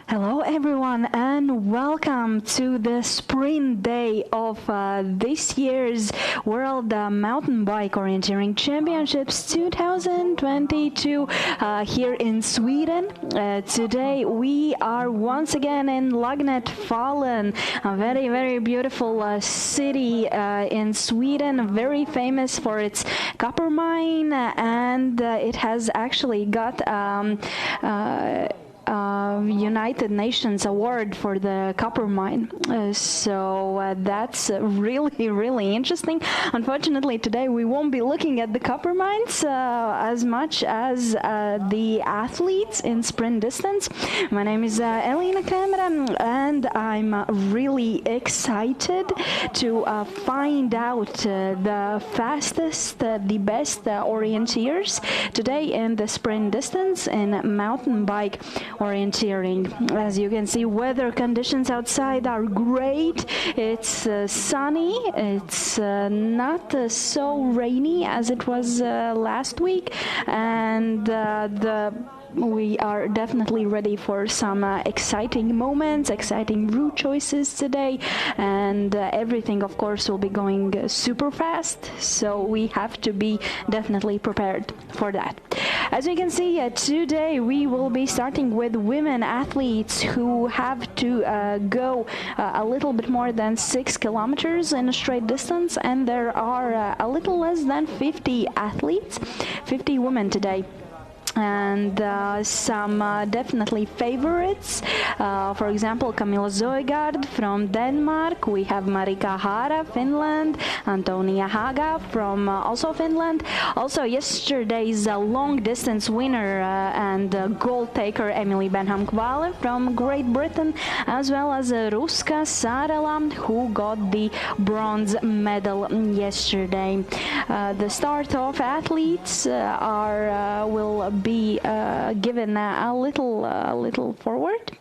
Hello everyone and welcome to the sprint day of this year's World Mountain Bike Orienteering Championships 2022 here in Sweden. Today we are once again in Lagnet, Falun, a very, very beautiful city in Sweden, very famous for its copper mine, and it has actually got United Nations award for the copper mine. So that's really, really interesting. Unfortunately, today we won't be looking at the copper mines as much as the athletes in sprint distance. My name is Elīna Krēmere, and I'm really excited to find out the fastest, the best orienteers today in the sprint distance in mountain bike orienteering. As you can see, weather conditions outside are great. It's sunny. It's not so rainy as it was last week, and we are definitely ready for some exciting moments, exciting route choices today, and everything, of course, will be going super fast, so we have to be definitely prepared for that. As you can see, today we will be starting with women athletes who have to go a little bit more than 6 kilometers in a straight distance, and there are a little less than 50 athletes, 50 women today. And some definitely favorites. For example, Camilla Zoegard from Denmark. We have Marika Hara, Finland. Antonia Haga from also Finland. Also yesterday's long distance winner and gold taker Emily Benham Kvale from Great Britain, as well as Ruska Sarela, who got the bronze medal yesterday. The start of athletes will be given a little forward,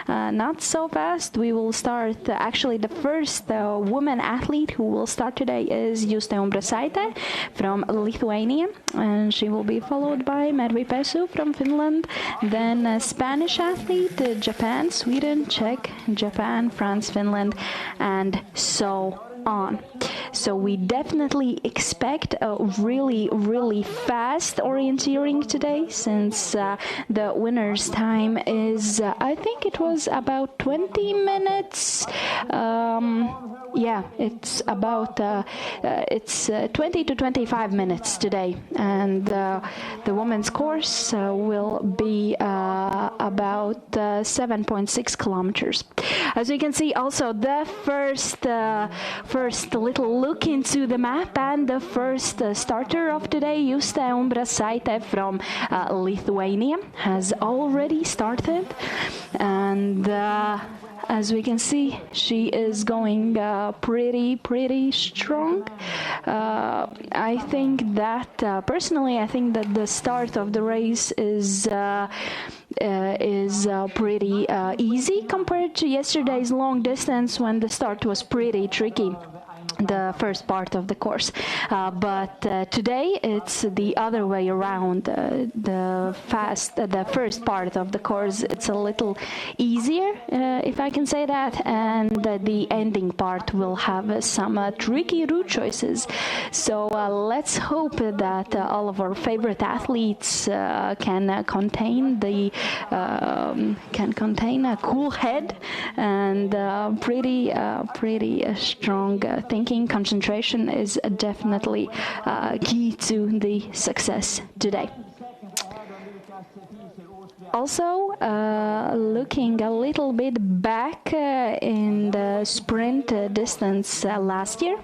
not so fast. We will start. Actually, the first woman athlete who will start today is Juste Umbrasaite from Lithuania, and she will be followed by Mervi Pesu from Finland. Then Spanish athlete, Japan, Sweden, Czech, Japan, France, Finland, and so on. So we definitely expect a really, really fast orienteering today, since the winner's time is, I think it was about 20 minutes. Yeah, it's about it's 20 to 25 minutes today, and the women's course will be about 7.6 kilometers. As you can see, also the first little look into the map, and the first starter of today, Juste Umbrasaite from Lithuania, has already started, and as we can see, she is going pretty strong. I think that personally, I think that the start of the race is pretty easy compared to yesterday's long distance, when the start was pretty tricky, the first part of the course. But today it's the other way around. The first part of the course, it's a little easier, if I can say that, and the ending part will have some tricky route choices. So let's hope that all of our favorite athletes can contain a cool head and pretty strong thinking. Concentration is definitely key to the success today. Also, looking a little bit back in the sprint distance last year,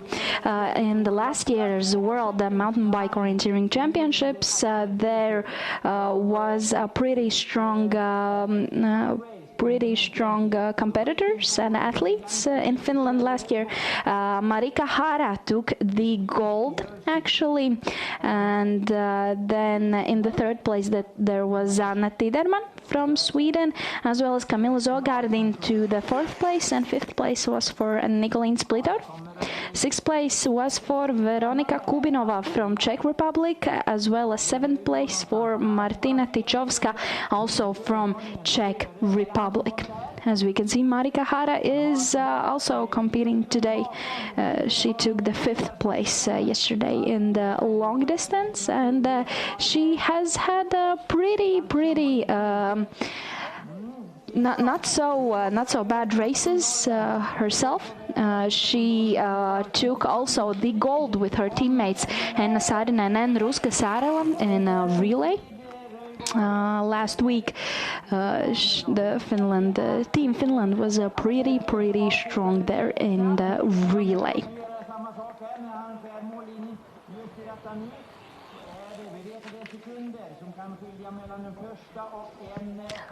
in the last year's World Mountain Bike Orienteering Championships, there was a pretty strong pretty strong competitors and athletes in Finland last year. Marika Hara took the gold, actually, and then in the third place there was Anna Tiderman from Sweden, as well as Camilla Zogardin to the fourth place, and fifth place was for Nicolene Splitor. Sixth place was for Veronika Kubinova from Czech Republic, as well as seventh place for Martina Tichovska, also from Czech Republic. As we can see, Marika Hara is also competing today. She took the fifth place yesterday in the long distance, and she has had a pretty not so bad races herself. She took also the gold with her teammates Henna Saarinen and Ruska Saarela in a relay. Last week, Team Finland was pretty strong there in the relay.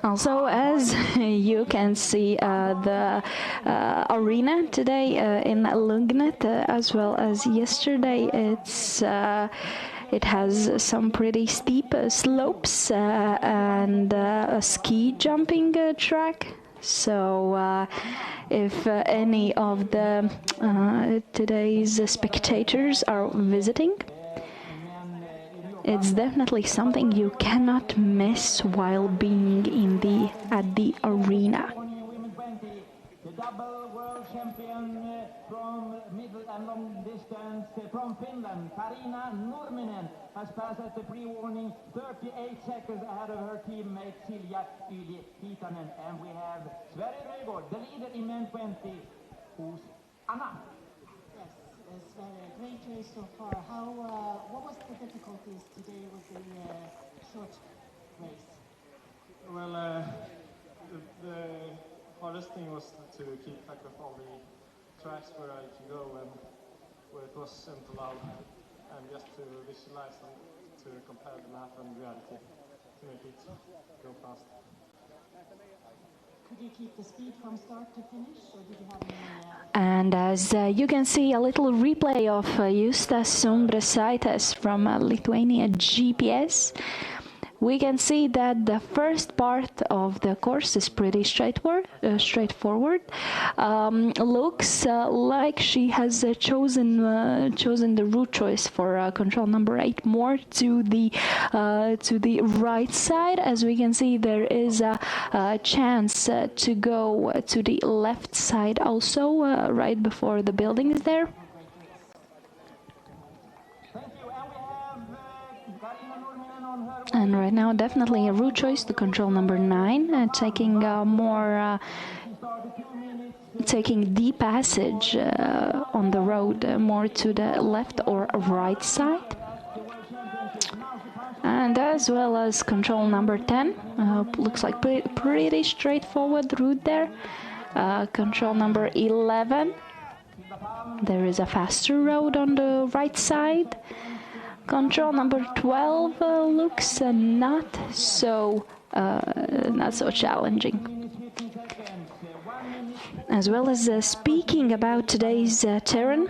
Also, as you can see, the arena today in Lugnet, as well as yesterday, it has some pretty steep slopes and a ski jumping track. So if any of the today's spectators are visiting, it's definitely something you cannot miss while being at the arena. Double world champion from middle and long distance from Finland, Karina Nurminen, has passed at the pre-warning 38 seconds ahead of her teammate Silja Yli-Hiitanen. And we have Sverre Røgaard, the leader in men 20, who's Anna. Yes, Sverre, great race so far. What was the difficulties today with the short race? Well, the hardest thing was to keep track of all the tracks where I can go and where it wasn't allowed, and just to visualize and to compare the map and reality to make it go fast. Could you keep the speed from start to finish, or did you have any... And as you can see, a little replay of Justas Umbrasaitis from Lithuania GPS. We can see that the first part of the course is pretty straightforward. Looks like she has chosen the route choice for control number 8 more to the right side. As we can see, there is a chance to go to the left side also, right before the building is there. And right now, definitely a route choice to control number 9, taking the passage on the road more to the left or right side. And as well as control number 10, looks like pretty straightforward route there. Control number 11, there is a faster road on the right side. Control number 12 looks not so challenging. As well as speaking about today's terrain,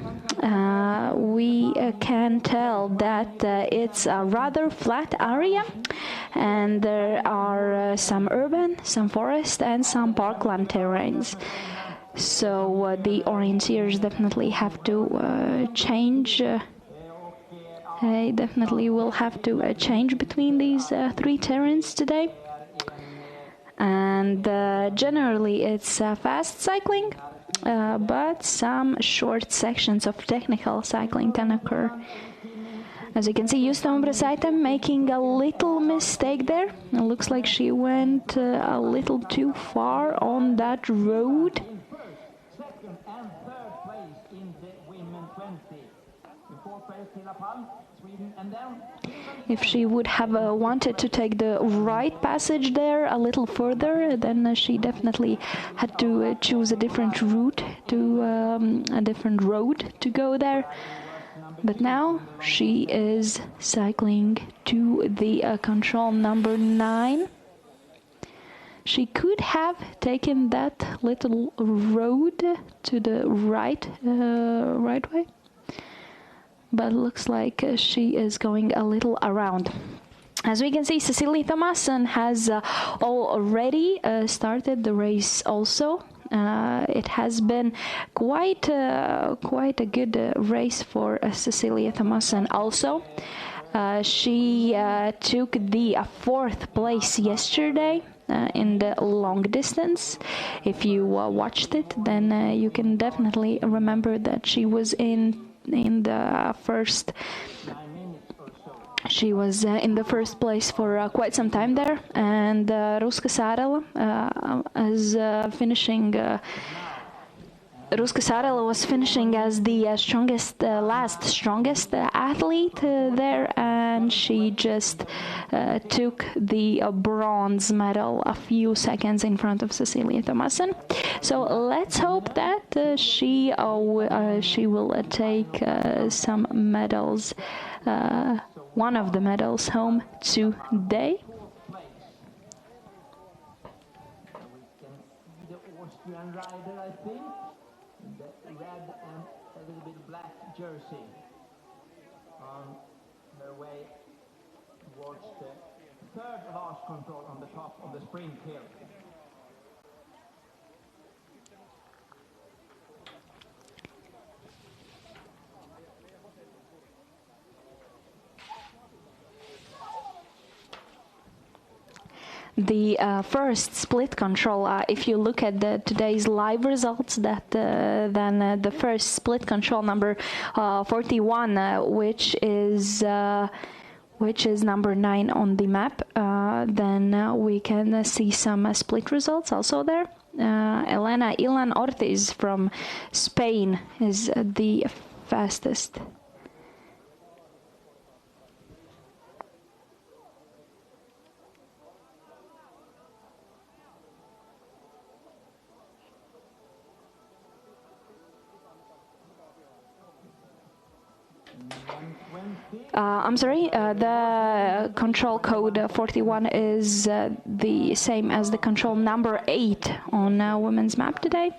we can tell that it's a rather flat area, and there are some urban, some forest, and some parkland terrains. So the orienteers definitely have to change. They definitely will have to change between these 3 terrains today. And generally it's fast cycling, but some short sections of technical cycling can occur. As you can see, Justa Umbrasaite making a little mistake there. It looks like she went a little too far on that road. Second and third place in the women 20. In fourth place, Tilla Palm, Sweden, and then If she would have wanted to take the right passage there a little further, then she definitely had to choose a different route, a different road to go there. But now she is cycling to the control number 9. She could have taken that little road to the right way, but looks like she is going a little around. As we can see, Cecilie Thomassen has already started the race also. It has been quite a good race for Cecilie Thomassen also. She took the 4th place yesterday in the long distance. If you watched it, then you can definitely remember that she was in the first. She was in the first place for quite some time there, and Ruska Saarela is finishing. Ruska Saarela was finishing as the strongest athlete there, and she just took the bronze medal a few seconds in front of Cecilie Thomassen. So let's hope that she will take some medals, one of the medals home today. We can see the Austrian rider, I think. The red and a little bit black jersey on their way towards the 3rd last control on the top of the sprint hill. The first split control, if you look at today's live results, then the first split control number 41, which is number 9 on the map, then we can see some split results also there. Elena Ilan Ortiz from Spain is the fastest. I'm sorry, the control code 41 is the same as the control number 8 on women's map today.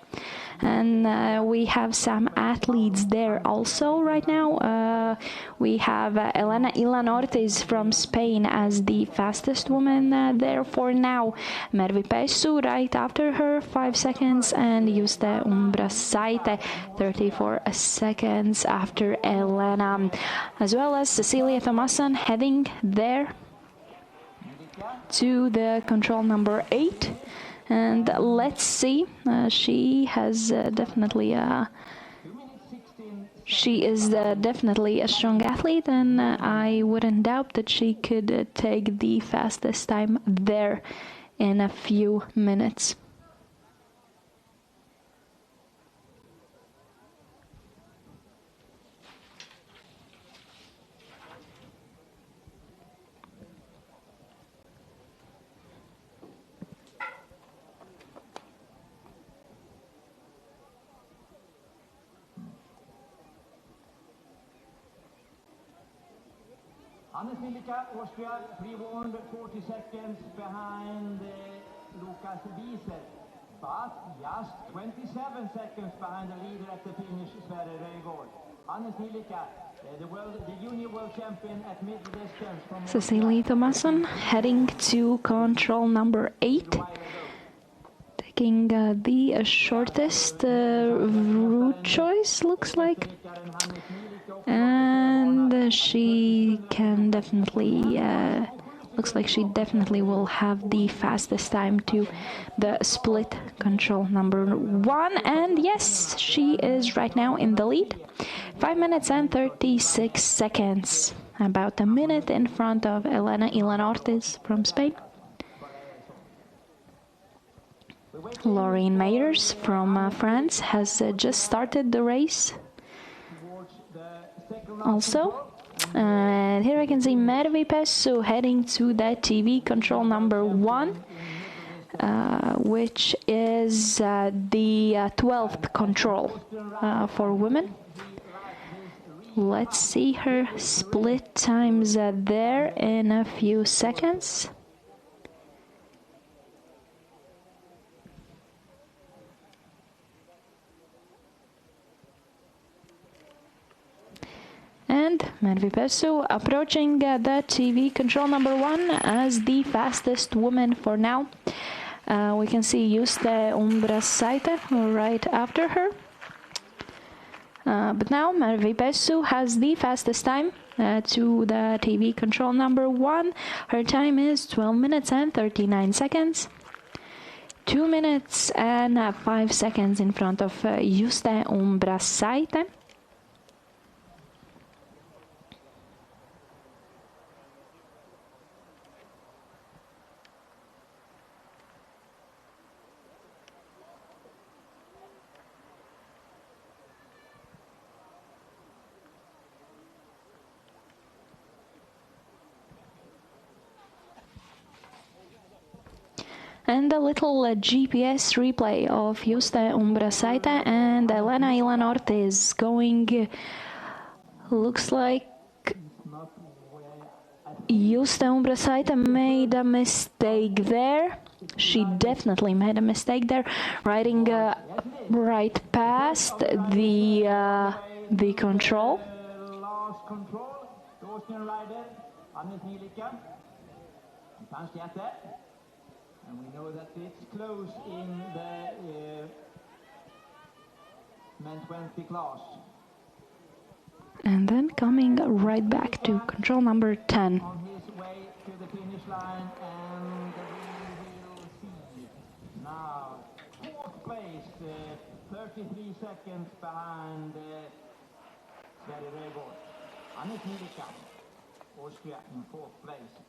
And we have some athletes there also right now. We have Elena Ilan Ortiz from Spain as the fastest woman there for now. Mervi Pesu right after her, 5 seconds, and Juste Umbra Saite, 34 seconds after Elena. As well as Cecilie Thomassen heading there to the control number 8. And let's see, she is definitely a strong athlete, and I wouldn't doubt that she could take the fastest time there in a few minutes. Hannes Milika, Austria, pre-warned 40 seconds behind Lukas Wieser, but just 27 seconds behind the leader at the finish, Sverre Røygaard. Hannes Milika, the junior world champion at middle distance from Cecilie Thomassen heading to control number 8. Taking the shortest route choice, looks like. And she can definitely, looks like she definitely will have the fastest time to the split control number 1. And yes, she is right now in the lead. 5 minutes and 36 seconds. About a minute in front of Elena Ilan Ortiz from Spain. Laureen Meyers from France has just started the race. Also, and here I can see Mervi Pesu heading to the TV control number 1, which is the 12th control for women. Let's see her split times there in a few seconds. And Mervi Pesu approaching the TV control number 1 as the fastest woman for now. We can see Juste Umbrasaite right after her. But now Mervi Pesu has the fastest time to the TV control number 1. Her time is 12 minutes and 39 seconds. 2 minutes and 5 seconds in front of Juste Umbrasaite. And a little GPS replay of Juste Umbrasaite and Elīna Ortiz going. Looks like Juste Umbrasaite made a mistake there. She definitely made a mistake there, riding right past the control. Last control, the Austrian rider, Hannes Nilika, and we know that it's close in the men 20 class. And then coming right back to control number 10. On his way to the finish line, and we will see now fourth place, 33 seconds behind Sverre Rögård. Hannes Nilika, Austria in fourth place.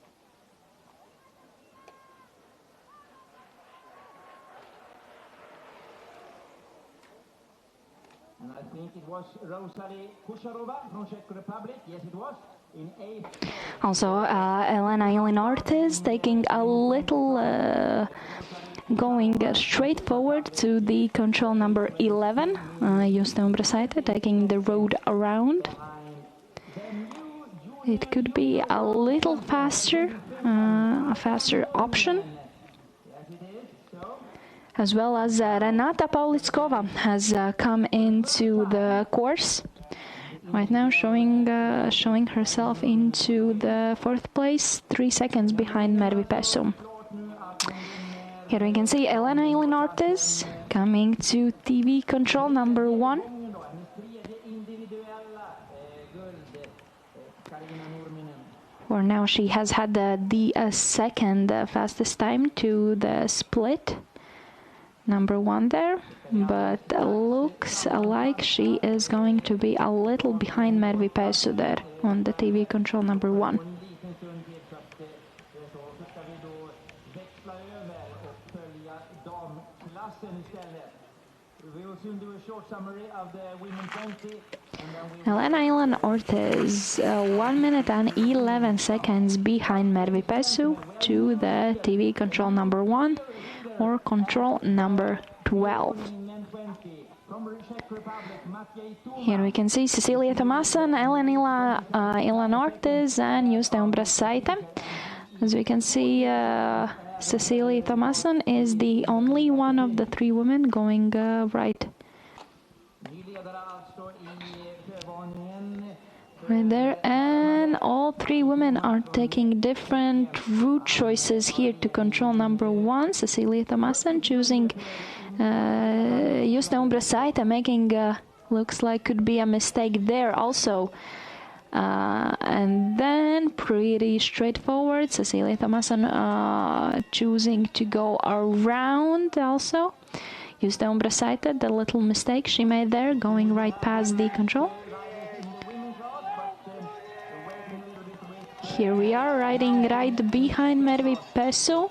And I think it was Rosalie Kusharova from Czech Republic. Yes, it was. In eighth. Also, Elīna Ortiz taking a little, going straight forward to the control number 11. Juste Umbrasaite taking the road around. It could be a little faster, a faster option. As well as Renata Paulitskova has come into the course. Right now showing herself into the fourth place, 3 seconds behind Mervi Pesu. Here we can see Elīna Ortiz coming to TV control number 1. For now she has had the second fastest time to the split. Number 1 there, but looks like she is going to be a little behind Mervi Pesu there on the TV control number 1. Elīna Ortiz, 1 minute and 11 seconds behind Mervi Pesu to the TV control number 1. Or control number 12. Here we can see Cecilia Tomasen, Elīna Ortiz and Juste Umbrasaite. As we can see, Cecilia Tomasen is the only one of the 3 women going right there, and all 3 women are taking different route choices here to control number 1. Cecilia Tomasen choosing Juste Umbrasaite, making looks like could be a mistake there also. And then pretty straightforward, Cecilia Tomasen choosing to go around also. Juste Umbrasaite, the little mistake she made there, going right past the control. Here we are riding right behind Mervi Pesu.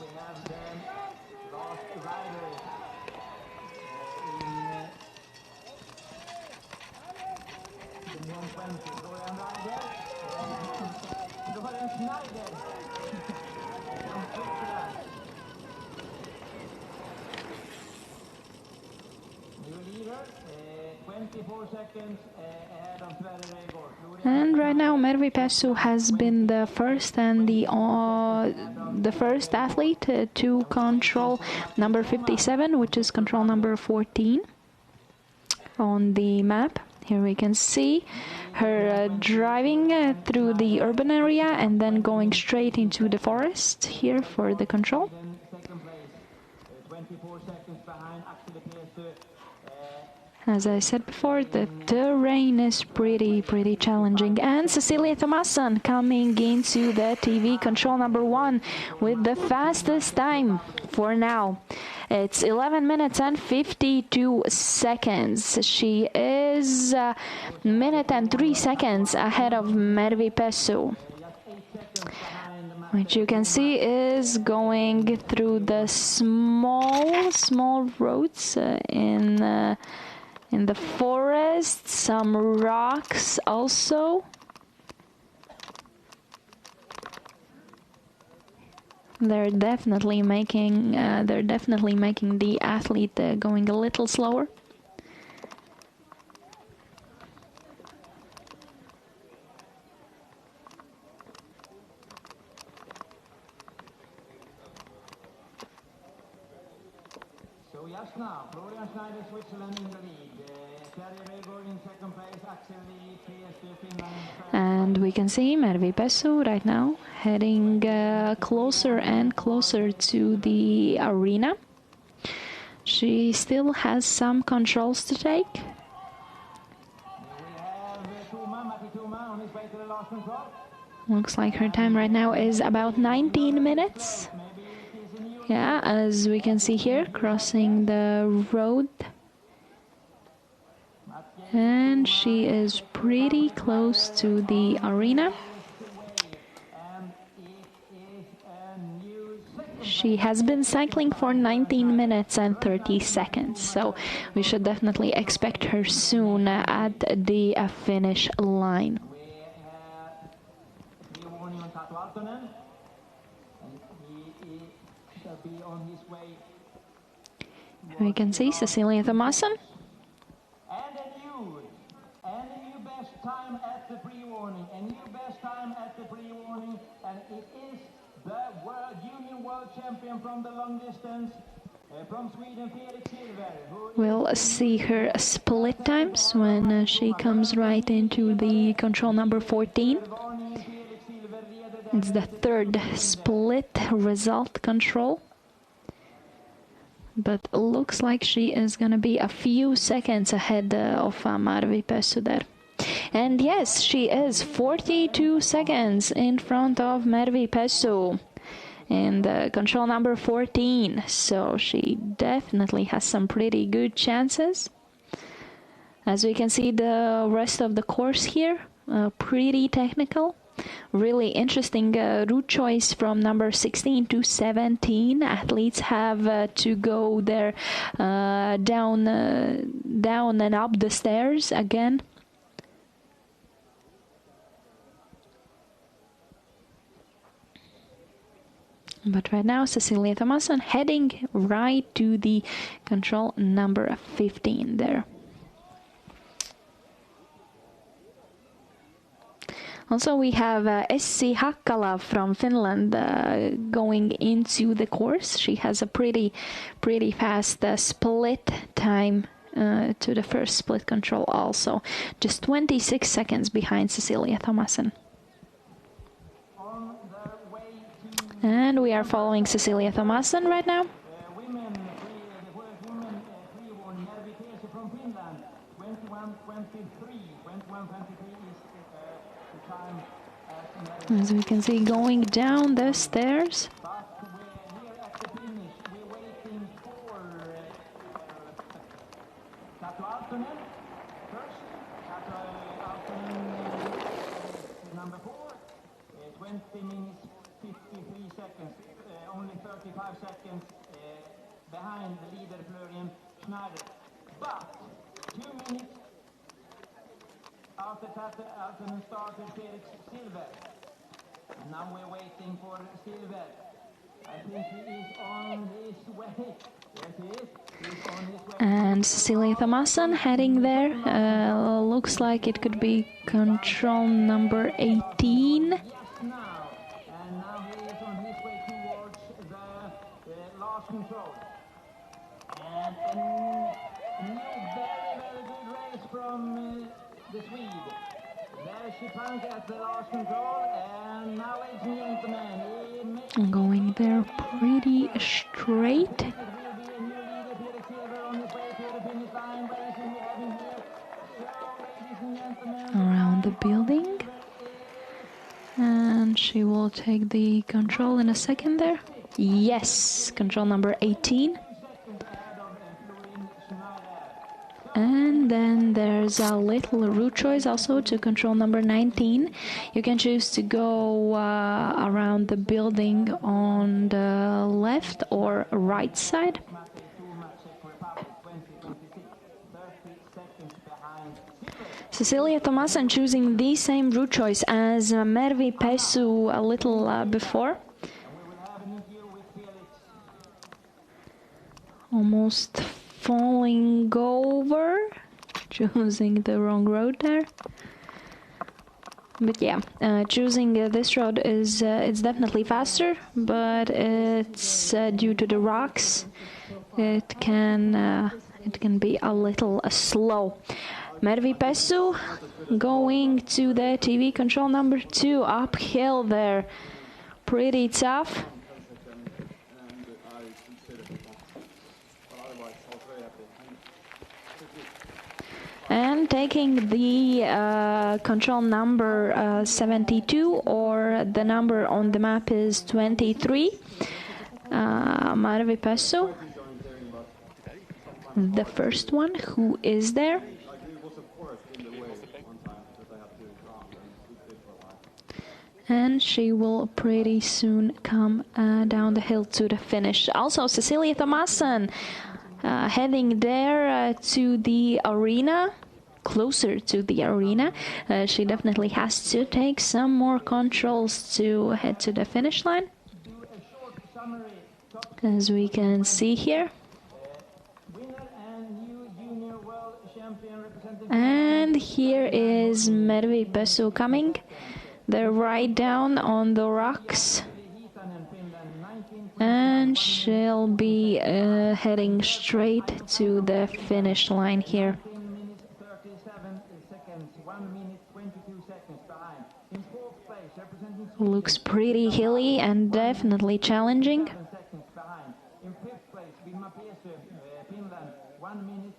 And right now Mervi Pesu has been the first and the first athlete to control number 57, which is control number 14 on the map. Here we can see her driving through the urban area and then going straight into the forest here for the control. Second place, 24 seconds behind Axel Peter. As I said before, the terrain is pretty challenging. And Cecilia Thomasson coming into the TV control number 1 with the fastest time for now. It's 11 minutes and 52 seconds. She is a minute and 3 seconds ahead of Mervi Pesu, which you can see is going through the small roads in the forest, some rocks also. They're definitely making the athlete going a little slower. So just now, Florian Schneider, Switzerland in the lead. In second place, Axel Finland. And we can see Mervi Pesu right now heading closer and closer to the arena. She still has some controls to take. We have Matti Tuma on his way to the last control. Looks like her time right now is about 19 minutes. Yeah, as we can see here, crossing the road. And she is pretty close to the arena. She has been cycling for 19 minutes and 30 seconds, so we should definitely expect her soon at the finish line. We can see Cecilia Thomasson. And a new best time at the pre-warning. A new best time at the pre-warning. And it is the junior world champion from the long distance. From Sweden, Felix Silver. We'll see her split times when she comes right into the control number 14. It's the third split result control. But looks like she is going to be a few seconds ahead of Mervi Pesu there. And yes, she is 42 seconds in front of Mervi Pesu in the control number 14. So she definitely has some pretty good chances. As we can see, the rest of the course here, pretty technical. Really interesting route choice from number 16 to 17. Athletes have to go there down and up the stairs again. But right now, Cecilia Thomasson heading right to the control number 15 there. Also, we have Essi Hakkala from Finland going into the course. She has a pretty fast split time to the first split control also. Just 26 seconds behind Cecilia Thomasson. And we are following Cecilia Thomasson right now. As we can see, going down the stairs. Number 4, 20 minutes, 53 seconds, only 35 seconds behind the leader, Florian Schneider. But 2 minutes after Altonen started, Felix Silver. And now we're waiting for Silver. I think he is on his way. Yes, he is. He's on his way. And Cecilia Thomasson heading there. Looks like it could be control number 18. Yes, now. And now he is on his way towards the last control. And Very, very good race from the Swede. There she punches at the last control, and now, ladies and gentlemen, he makes Going there pretty straight. it will be a new leader, Peter Silver, on his way to the finish line. Racing we have in here. So, ladies and gentlemen, Around the building. And she will take the control in a second there. Yes, control number 18. And then there's a little route choice also to control number 19. You can choose to go around the building on the left or right side. Cecilia Thomasen choosing the same route choice as Mervi Pesu a little before. Almost falling over, choosing the wrong road there. But yeah, choosing this road is it's definitely faster, but it's due to the rocks. It can be a little slow. Mervi Pesu going to the TV control number 2, uphill there, pretty tough. And taking the control number 72, or the number on the map is 23, Mervi Pesu, the first one who is there. And she will pretty soon come down the hill to the finish. Also, Cecilia Thomasen heading there to the arena, closer to the arena. She definitely has to take some more controls to head to the finish line, as we can see here. And here is Mervi Pesu coming. They're right down on the rocks, and she'll be heading straight to the finish line here. Looks pretty hilly and definitely challenging. In fifth place, Finland, 1 minute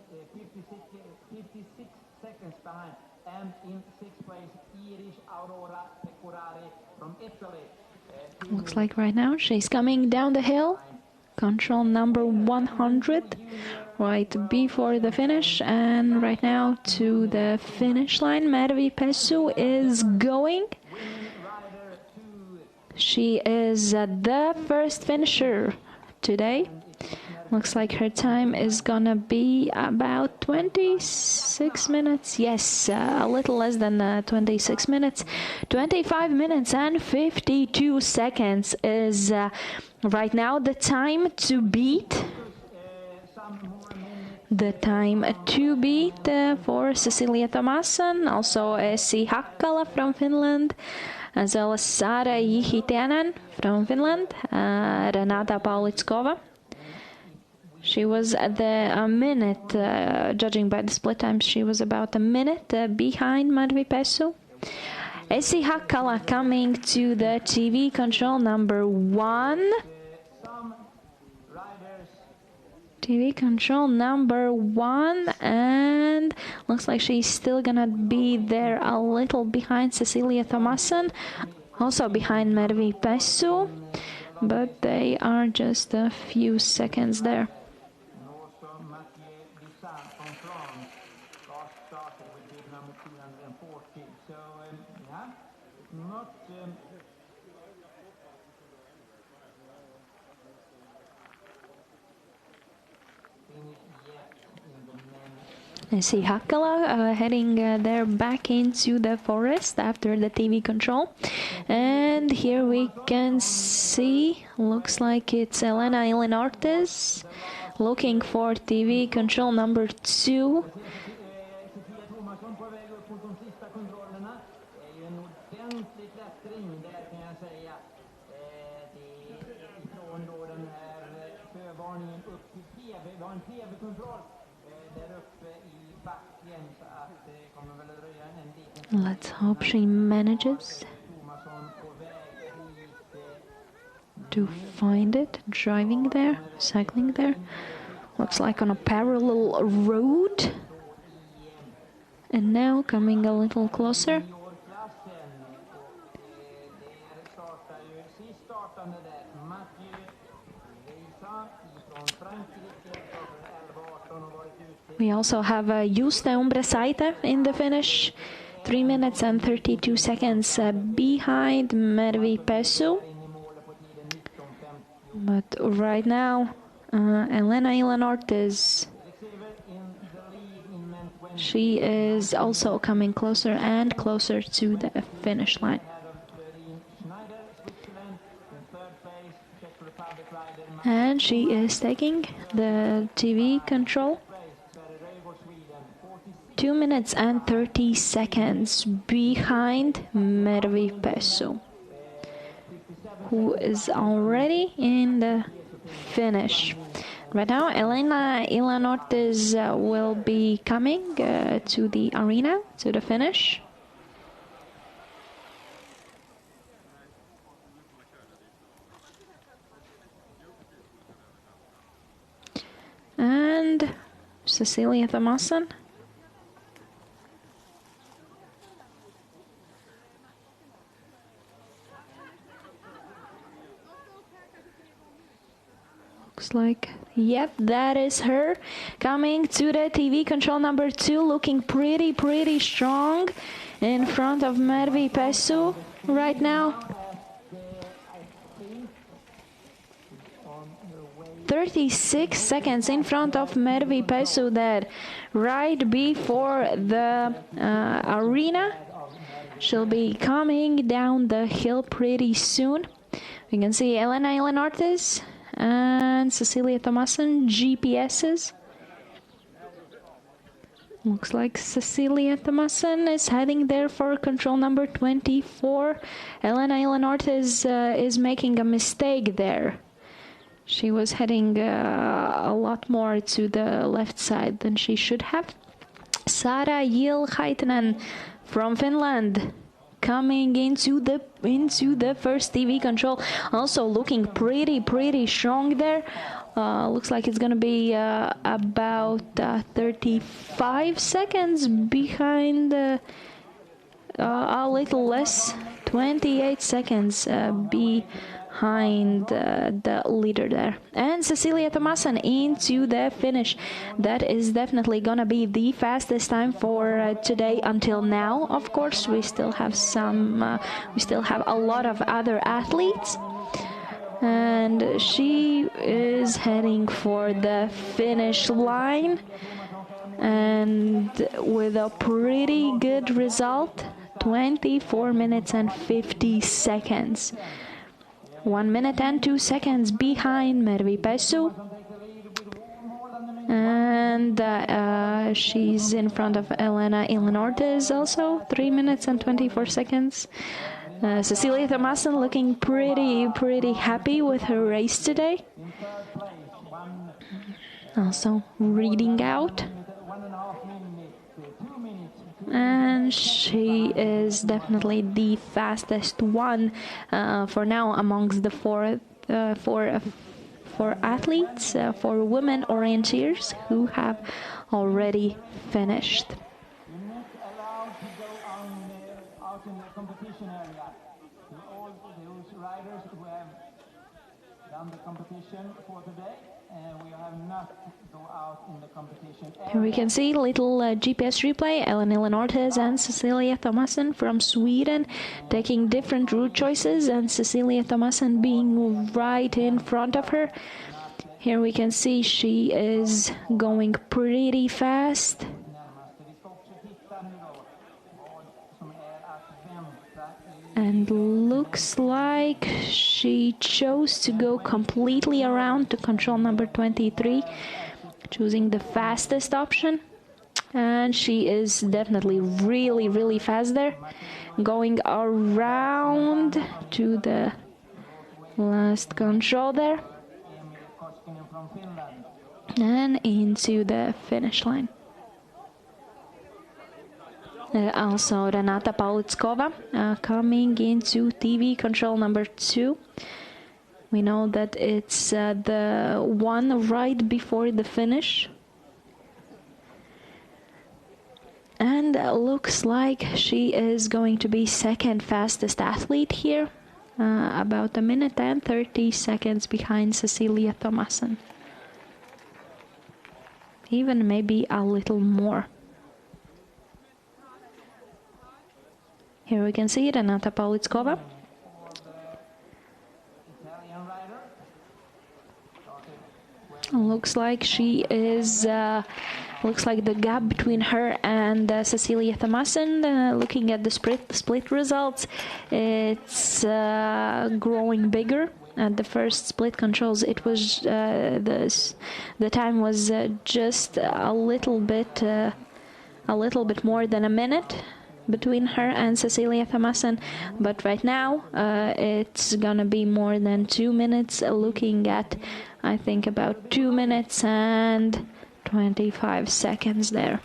56 seconds behind. And in sixth place, Irish Aurora Pecorari from Italy. Looks like right now she's coming down the hill. Control number 100, right before the finish. And right now to the finish line, Mervi Pesu is going. She is the first finisher today. Looks like her time is gonna be about 26 minutes. Yes, a little less than 26 minutes. 25 minutes and 52 seconds is right now the time to beat. The time to beat for Cecilia Thomasen, also Essi Hakkala from Finland, as well as Sara Jihitianen from Finland, Renata Paulitskova. She was at a minute, judging by the split time, she was about a minute behind Mervi Pesu. Essi Hakkala coming to the TV control number 1. TV control number 1, and looks like she's still gonna be there a little behind Cecilia Thomasen, also behind Mervi Pesu, but they are just a few seconds there. Essi Hakkala heading there back into the forest after the TV control. And here we can see, looks like it's Elena Ortiz looking for TV control number 2. Let's hope she manages to find it, driving there, cycling there. Looks like on a parallel road. And now coming a little closer. We also have Juste Umbresaite in the finish. 3 minutes and 32 seconds behind Mervi Pesu. But right now, Elena Ilenortes, she is also coming closer and closer to the finish line. And she is taking the TV control. 2 minutes and 30 seconds behind Mervi Pesu, who is already in the finish. Right now, Elena Ilenortes will be coming to the arena, to the finish. And Cecilia Thomason. Looks like, yep, that is her coming to the TV control number 2, looking pretty strong in front of Mervi Pesu right now. 36 seconds in front of Mervi Pesu there, right before the arena. She'll be coming down the hill pretty soon. We can see Elena Ilenortes and Cecilia Thomason GPSs. Looks like Cecilia Thomason is heading there for control number 24. Elena Ilenortes is making a mistake there. She was heading a lot more to the left side than she should have. Sara Jilhaitinen from Finland coming into the first TV control, also looking pretty strong there. Looks like it's gonna be about 35 seconds behind, a little less, 28 seconds behind the leader there. And Cecilia Thomason into the finish. That is definitely gonna be the fastest time for today until now. Of course, we still have a lot of other athletes. And she is heading for the finish line, and with a pretty good result, 24 minutes and 50 seconds. 1 minute and 2 seconds behind Mervi Pesu. And she's in front of Elena Ilenortes also, 3 minutes and 24 seconds. Cecilia Thomason looking pretty happy with her race today. Also reading out. And she is definitely the fastest one for now amongst the four athletes, for women orienteers who have already finished. You're not allowed to go out in the competition area. All those riders who have done the competition for today, we have not go out in the competition area. Here we can see little GPS replay. Elena Ilenortes and Cecilia Thomason from Sweden taking different route choices, and Cecilia Thomason being right in front of her. Here we can see she is going pretty fast. And looks like she chose to go completely around to control number 23, choosing the fastest option. And she is definitely really fast there, going around to the last control there and into the finish line. Also Renata Paulickova coming into TV control number 2. We know that it's the one right before the finish. And looks like she is going to be second fastest athlete here. About 1 minute and 30 seconds behind Cecilia Thomassen. Even maybe a little more. Here we can see Renata Paulickova. Looks like she is. Looks like the gap between her and Cecilia Thomassen, looking at the split results, it's growing bigger. At the first split controls, it was the time was just a little bit more than 1 minute between her and Cecilia Thomassen, but right now it's gonna be more than 2 minutes. Looking at, I think, about 2 minutes and 25 seconds there.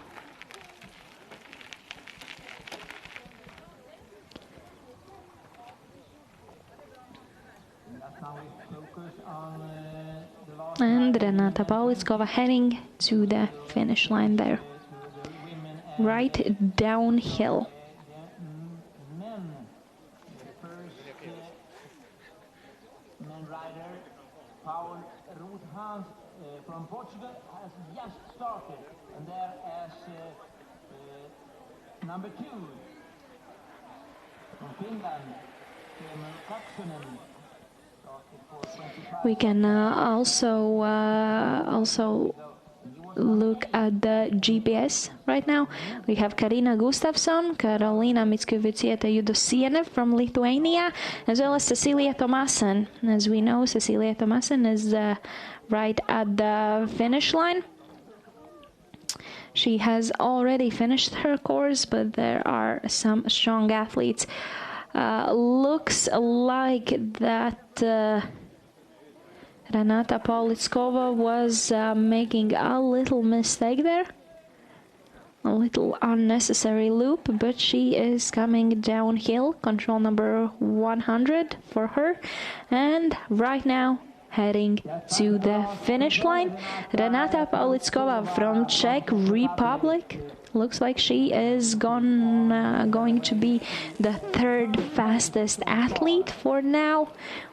And Renata Paulickova heading to the finish line there. Right downhill. From Portugal has just started, and there as number 2 from Finland, Krēmere. We can also look at the GPS right now. We have Karina Gustafsson, Karolina Mickiewicz-Judosienė from Lithuania, as well as Cecilia Thomassen. As we know, Cecilia Thomassen is right at the finish line. She has already finished her course, but there are some strong athletes. Looks like that Renata Paulickova was making a little mistake there. A little unnecessary loop, but she is coming downhill. Control number 100 for her. And right now, heading to the finish line, Renata Paulickova from Czech Republic. Looks like she is going to be the third fastest athlete for now,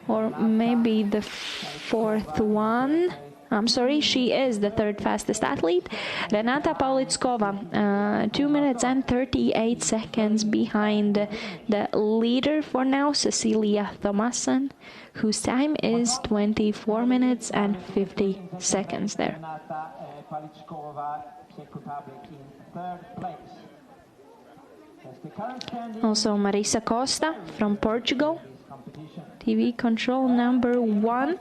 or maybe the fourth one. I'm sorry, she is the third fastest athlete. Renata Paulickova, 2 minutes and 38 seconds behind the leader for now, Cecilia Thomassen, whose time is 24 minutes and 50 seconds there. Also Marisa Costa from Portugal, TV control number 1.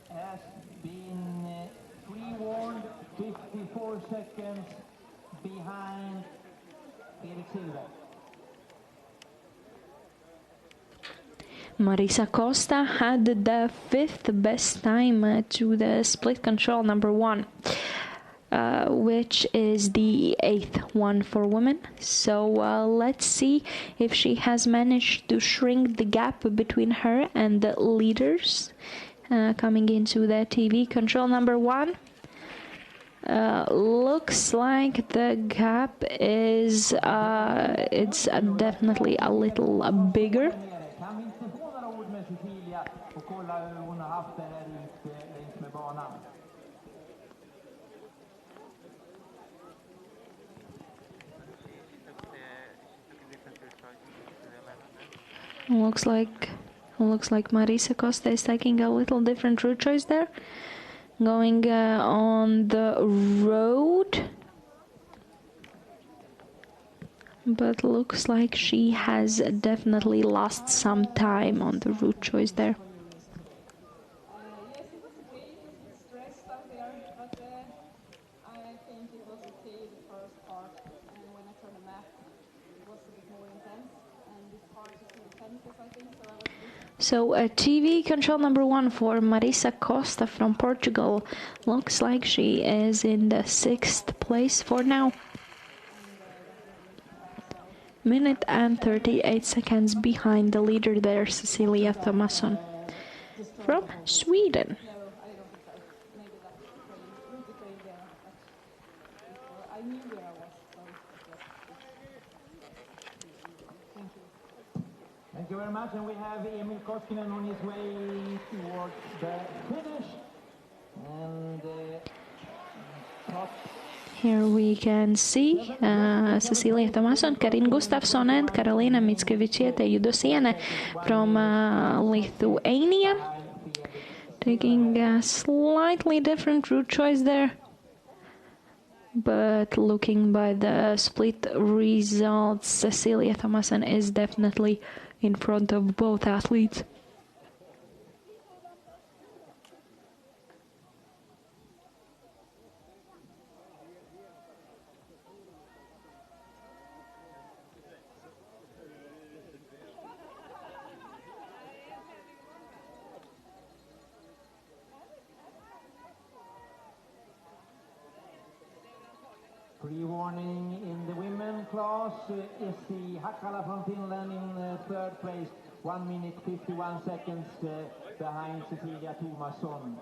Has been pre-warned 54 seconds behind Elīna. Marisa Costa had the 5th best time to the split control number 1. Which is the 8th one for women. So let's see if she has managed to shrink the gap between her and the leaders. Coming into the TV control number 1. Looks like the gap is it's definitely a little bigger. Looks like Marisa Costa is taking a little different route choice there. Going on the road. But looks like she has definitely lost some time on the route choice there. Yes, it was okay. It was stressed out there, but I think it was okay the first part. And when I turned the map, it was a bit more intense. And this part is more intense, I think. So TV control number 1 for Marisa Costa from Portugal. Looks like she is in the 6th place for now. minute and 38 seconds behind the leader there, Cecilia Thomasson from Sweden. No, I don't think so. Maybe that's the trail there. But I knew where I was, so it was Thank you. Thank you very much. And we have Emil Koskinen on his way towards the finish. And top. Here we can see Cecilia Thomasson, Karin Gustafsson and Karolina Mickevičiūtė-Judosienė from Lithuania. Taking a slightly different route choice there. But looking by the split results, Cecilia Thomasson is definitely in front of both athletes. Pre-warning in the women class, Essi Hakkala from Finland in third place, 1 minute 51 seconds behind Cecilia Thomasson.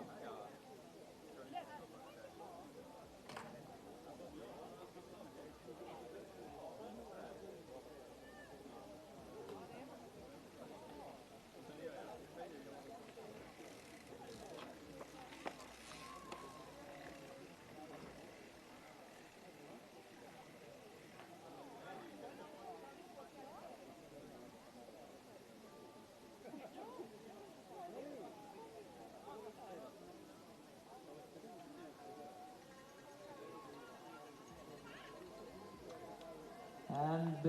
And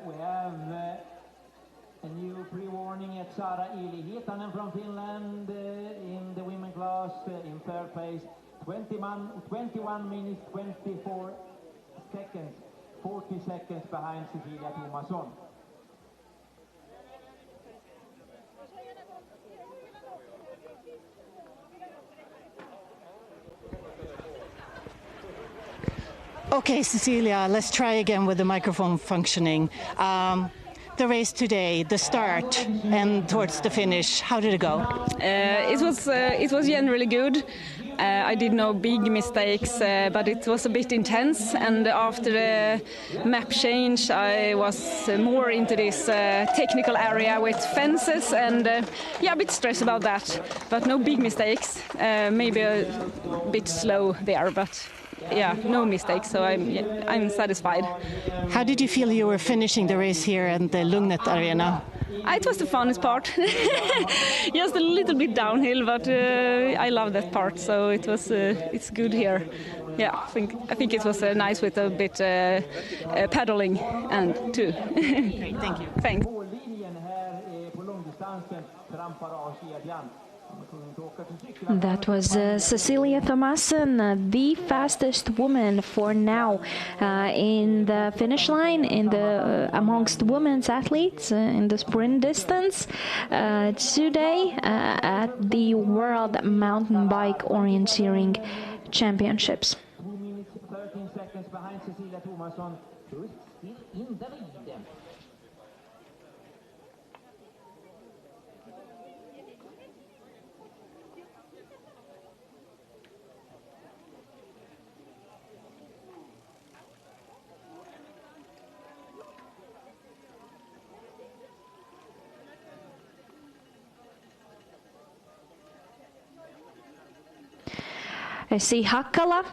we have a new pre-warning at Sara Ili-Hietanen from Finland in the women class in third place, 21 minutes 24 seconds, 40 seconds behind Cecilia Thomasson. Okay, Cecilia, let's try again with the microphone functioning. The race today, the start and towards the finish, how did it go? It was generally good. I did no big mistakes, but it was a bit intense. And after the map change, I was more into this technical area with fences, and a bit stressed about that. But no big mistakes. Maybe a bit slow there, but. Yeah, no mistakes, so I'm satisfied. How did you feel you were finishing the race here at the Lugnet Arena? It was the funnest part. Just a little bit downhill, but I love that part, so it's good here. Yeah, I think it was nice with a bit paddling and too. Great, thank you. Thanks. That was Cecilia Thomasson, the fastest woman for now in the finish line in the amongst women's athletes in the sprint distance today at the World Mountain Bike Orienteering Championships. 2 minutes 13 seconds behind Cecilia Thomasson, who is still in the lead. I see Hakkala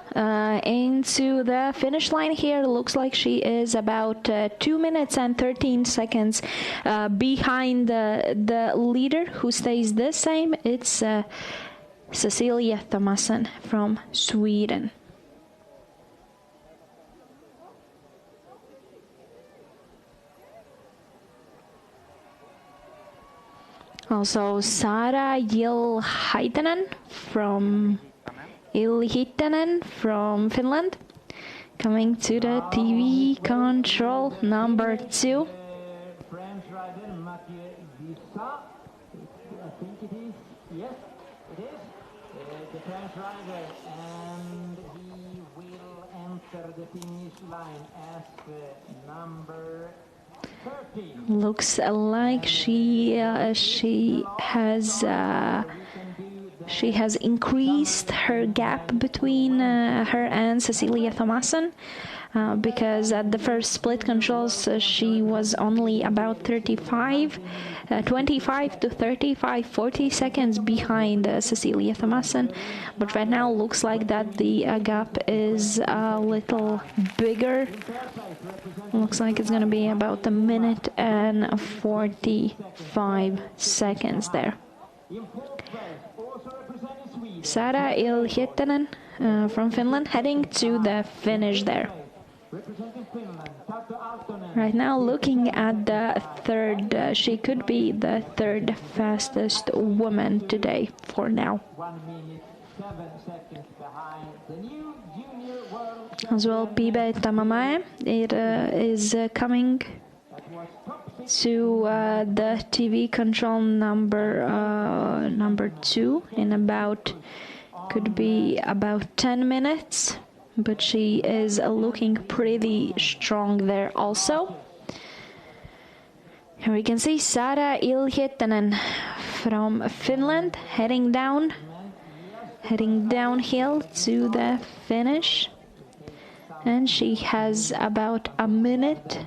into the finish line here. Looks like she is about 2 minutes and 13 seconds behind the leader, who stays the same. It's Cecilia Thomasson from Sweden. Also Sara Ili-Hietanen from Finland, coming to the TV control number 2. French rider Mathieu Vissa, I think it is, yes, it is, the French rider, and he will enter the finish line as number Looks like she has increased her gap between her and Cecilia Thomason. Because at the first split controls she was only about 25 to 35, 40 seconds behind Cecilia Thomason, but right now looks like that the gap is a little bigger. Looks like it's gonna be about 1 minute and 45 seconds there. Sara Ilhietanen from Finland heading to the finish there. Right now looking at the third, she could be the third fastest woman today for now. 1 minute 7 seconds behind the new junior world As well, Pibe Tamamae, it is coming to the TV control number 2 in about, could be about 10 minutes. But she is looking pretty strong there also. Here we can see Sara Ilhietanen from Finland heading downhill to the finish. And she has about 1 minute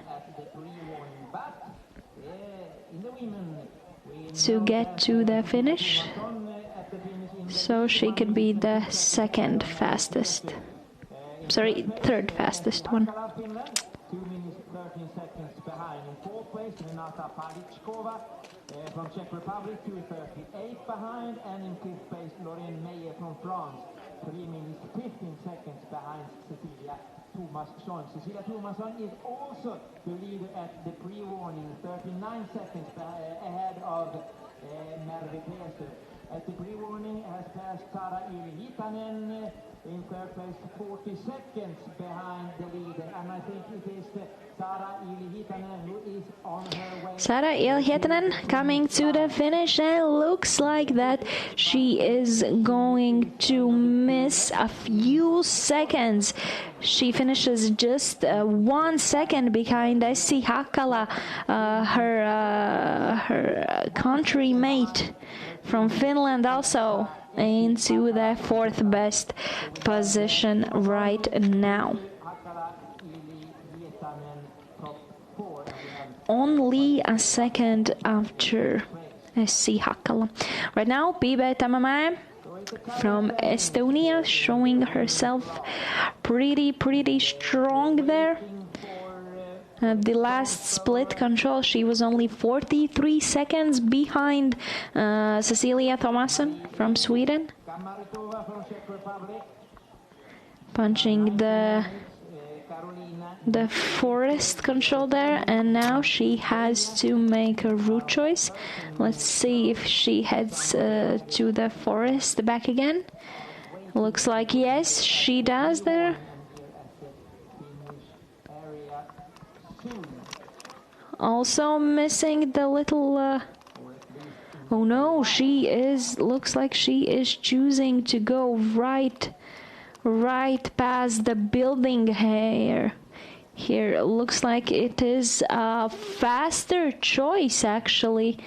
to get to the finish. So she could be the second fastest. Sorry, third fastest one. 2 minutes 13 seconds behind. In fourth place, Renata Palichkova from Czech Republic, 2:38 behind, and in fifth place, Lorraine Meyer from France, 3 minutes 15 seconds behind Cecilia Thomasson. Cecilia Thomasson is also the leader at the pre-warning, 39 seconds ahead of Merve Kleser. At the pre-warning has passed Sara Ilhietanen in third place, 40 seconds behind the leader, and I think it is Sara Ilhietanen who is on her way. Sara Ilhietanen coming to the finish, and looks like that she is going to miss a few seconds. She finishes just 1 second behind Essi Hakala, her country mate from Finland, also into the fourth best position right now. Only a second after Essi Hakala. Right now, Pibe Tamamae from Estonia showing herself pretty strong there. The last split control, she was only 43 seconds behind Cecilia Thomasson from Sweden. Punching the forest control there, and now she has to make a route choice. Let's see if she heads to the forest back again. Looks like yes, she does there. Also missing the little oh no, she is, looks like she is choosing to go right past the building here. Here looks like it is a faster choice actually.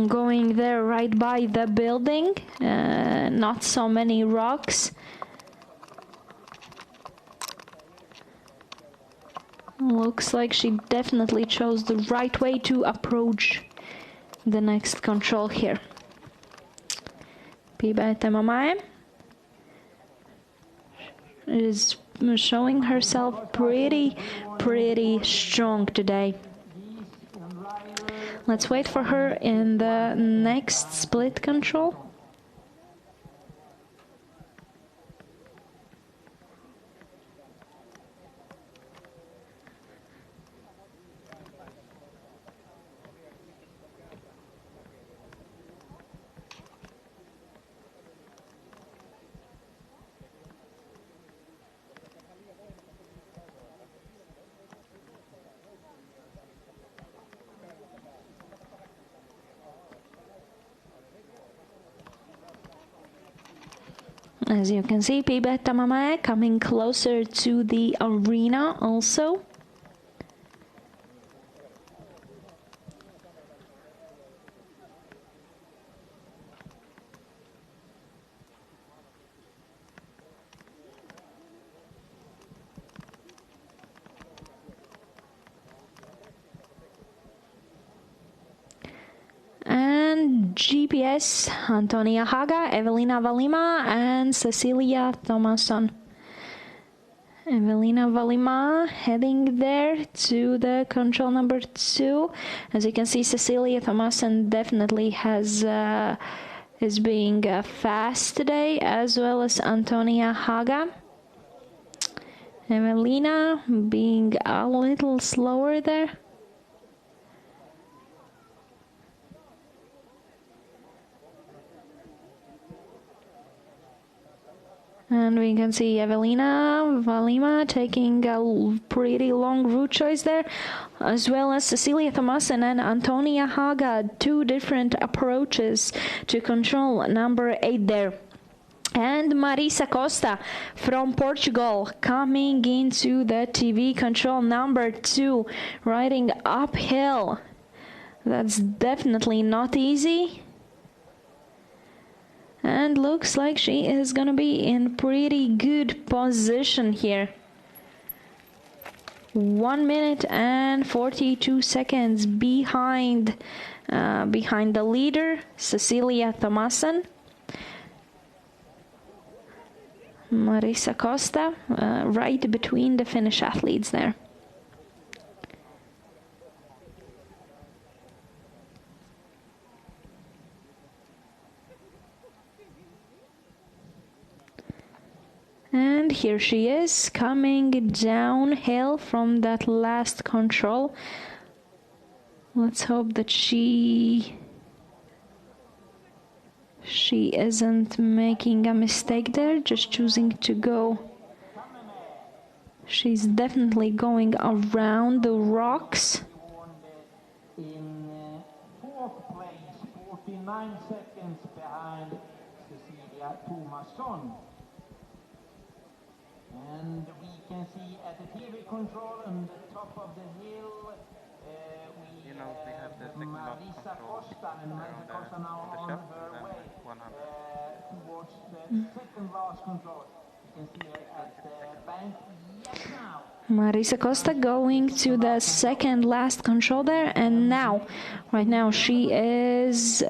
Going there right by the building, not so many rocks. Looks like she definitely chose the right way to approach the next control here. Pibe Tamamae is showing herself pretty strong today. Let's wait for her in the next split control. As you can see, Pibe Tamamae coming closer to the arena also. GPS, Antonia Haga, Elīna Valima, and Cecilia Thomasson. Elīna Valima heading there to the control number 2. As you can see, Cecilia Thomasson definitely is being fast today, as well as Antonia Haga. Elīna being a little slower there. And we can see Elīna Valima taking a pretty long route choice there, as well as Cecilia Thomasson and Antonia Haga, 2 different approaches to control number 8 there. And Marisa Costa from Portugal coming into the TV control number 2, riding uphill. That's definitely not easy. And looks like she is gonna be in pretty good position here. 1 minute and 42 seconds behind the leader, Cecilia Thomasson. Marisa Costa, right between the Finnish athletes there. And here she is, coming downhill from that last control. Let's hope that she isn't making a mistake there, just choosing to go. She's definitely going around the rocks. In 4th place, 49 seconds behind Cecilia Thomasson. And we can see at the TV control on the top of the hill, we have Marisa Costa, and Marisa Costa now on her way towards the second last control. You can see her at the bank. Yes, now. Marisa Costa going to the second last control there, and right now she is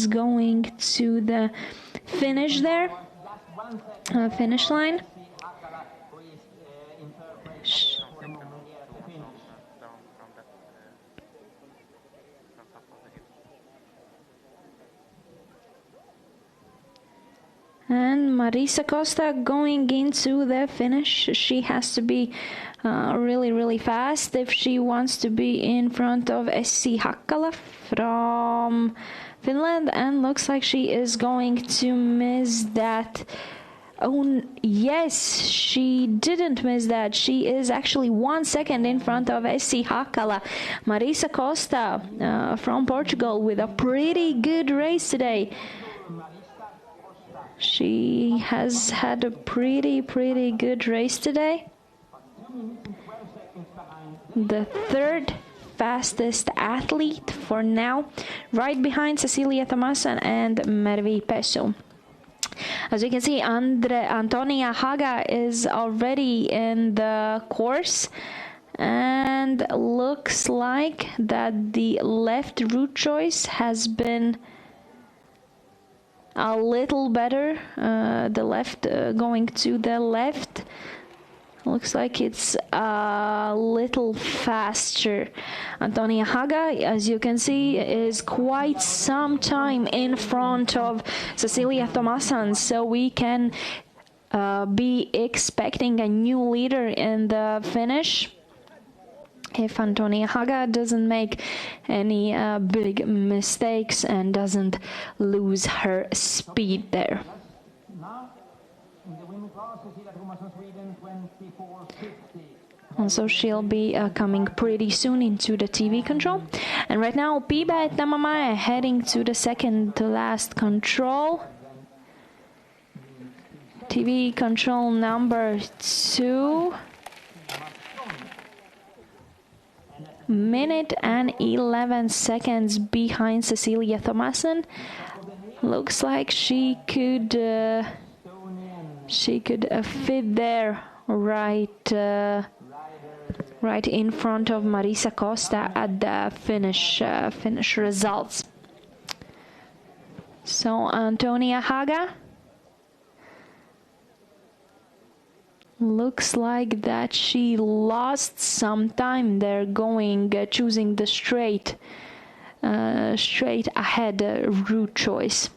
going to the finish there. Finish line. And Marisa Costa going into the finish. She has to be really, really fast if she wants to be in front of Essi Hakkala from Finland, and looks like she is going to miss that. Oh, yes, she didn't miss that. She is actually 1 second in front of Essi Hakkala. Marisa Costa from Portugal with a pretty good race today. She has had a pretty good race today. The 3rd fastest athlete for now, right behind Cecilia Thomasson and Mervi Pesu. As you can see, Antonia Haga is already in the course, and looks like that the left route choice has been a little better. The left, going to the left, looks like it's a little faster. Antonia Haga, as you can see, is quite some time in front of Cecilia Thomasson, so we can be expecting a new leader in the finish if Antonia Haga doesn't make any big mistakes and doesn't lose her speed there. And so she'll be coming pretty soon into the TV control. And right now, Piba Tamamaya heading to the second to last control. TV control number 2. Minute and 11 seconds behind Cecilia Thomasson. Looks like she could fit there right in front of Marisa Costa at the finish results. So Antonia Haga looks like that she lost some time there going choosing the straight ahead route choice.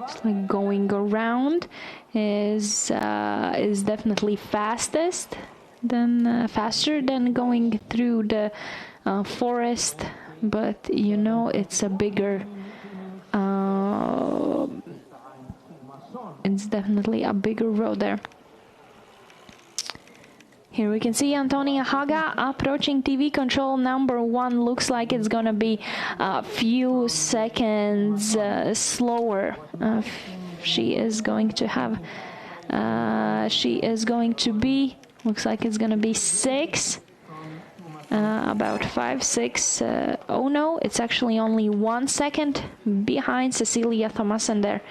It's like going around is definitely faster than going through the forest, but you know it's a bigger it's definitely a bigger road there. Here we can see Antonia Haga approaching TV control number 1. Looks like it's gonna be a few seconds slower. She is going to have. Looks like it's gonna be 6. About 5, 6. Oh no, it's actually only 1 second behind Cecilia Thomassen there.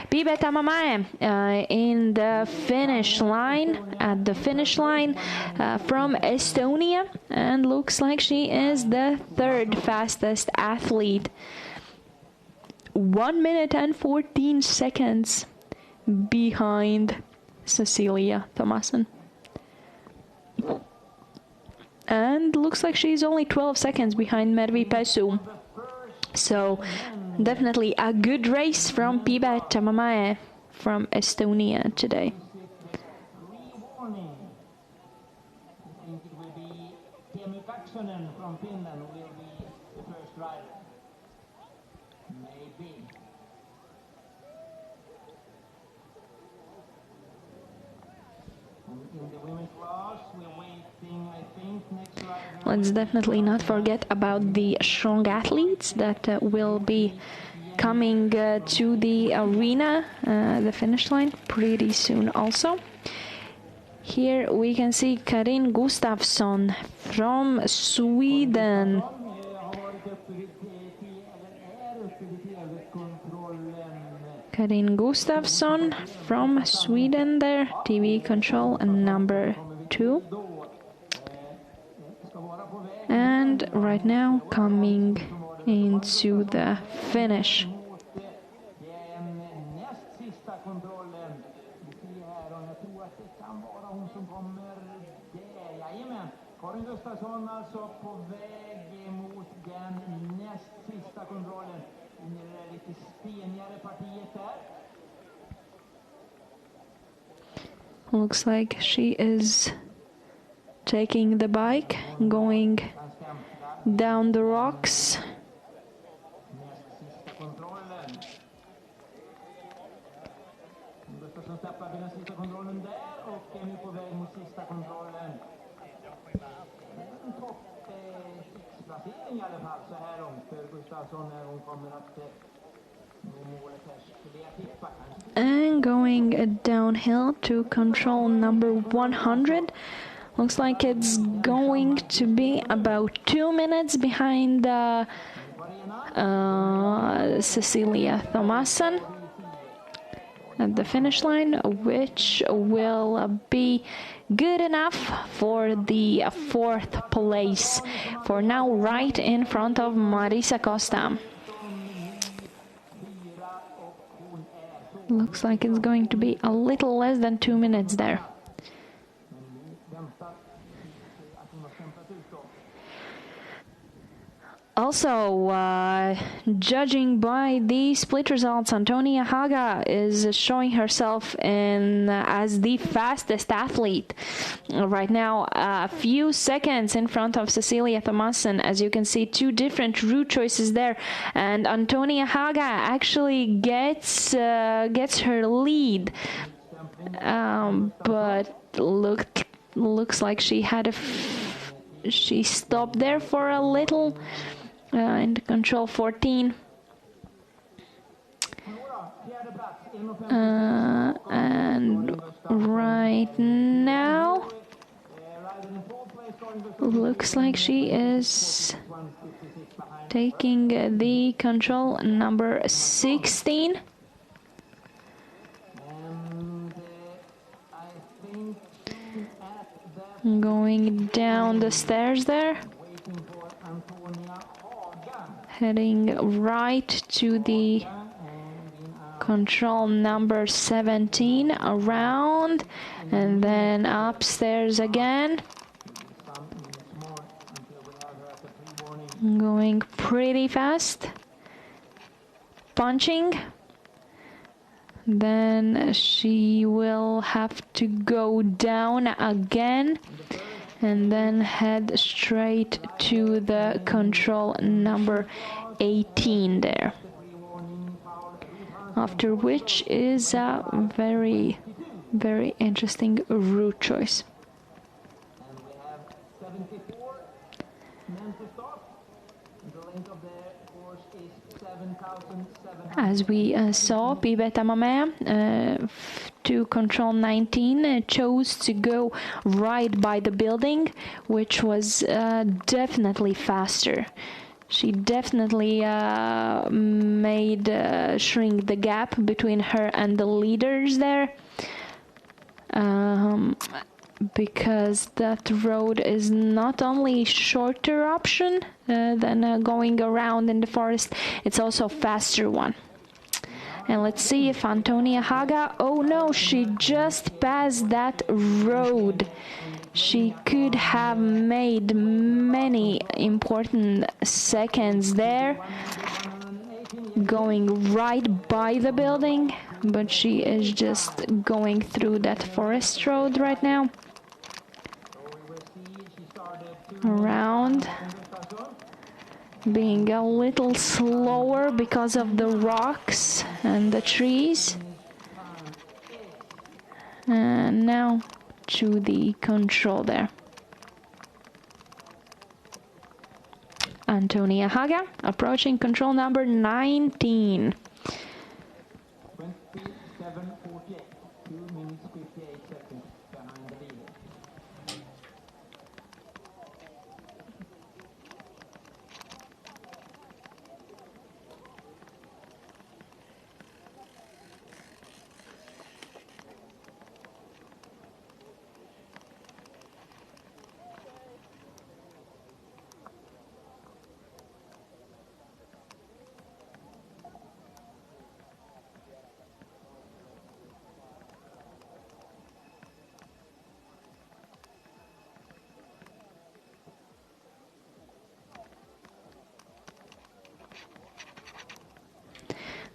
Pibe Tamamae in the finish line, from Estonia, and looks like she is the 3rd fastest athlete. 1 minute and 14 seconds behind Cecilia Thomassen. And looks like she's only 12 seconds behind Mervi Pesu. So definitely a good race from Pibe Tamamae from Estonia today. From Finland will be the first rider. Maybe. In the women's class, we're waiting, I think, next rider. Let's definitely not forget about the strong athletes that will be coming to the arena, the finish line, pretty soon also. Here we can see Karin Gustafsson from Sweden. Karin Gustafsson from Sweden there, TV control number 2. And right now coming into the finish. Karin Gustafsson alltså på väg mot den näst sista kontrollen in i det lite stenigare partiet där. Looks like she is taking the bike, going down the rocks. Näst sista kontrollen. Gustafsson tappar vid den sista kontrollen där och är nu på väg mot sista kontrollen. En topp 6-placering i alla fall så här långt för Gustafsson när hon kommer att nå målet här. Skulle jag tippa kanske. And going downhill to control number 100. Looks like it's going to be about 2 minutes behind Cecilia Thomassen at the finish line, which will be good enough for the 4th place. For now, right in front of Marisa Costa. Looks like it's going to be a little less than 2 minutes there. Also, judging by the split results, Antonia Haga is showing herself as the fastest athlete right now, a few seconds in front of Cecilia Thomassen. As you can see, 2 different route choices there, and Antonia Haga actually gets her lead, but looks like she stopped there for a little. In the control 14. And right now looks like she is taking the control number 16. Going down the stairs there. heading right to the control number 17, around, and then upstairs again. Going pretty fast. Punching. Then she will have to go down again and then head straight to the control number 18 there. After which is a very, very interesting route choice. As we saw, Pibet Amame to control 19 chose to go right by the building, which was definitely faster. She definitely made shrink the gap between her and the leaders there, because that road is not only shorter option than going around in the forest, it's also a faster one. And let's see if Antonia Haga, oh no, she just passed that road. She could have made many important seconds there, going right by the building, but she is just going through that forest road right now. Around, being a little slower because of the rocks and the trees. And now to the control there. Antonia Haga approaching control number 19. 27:48, 2 minutes 58 seconds behind the leader.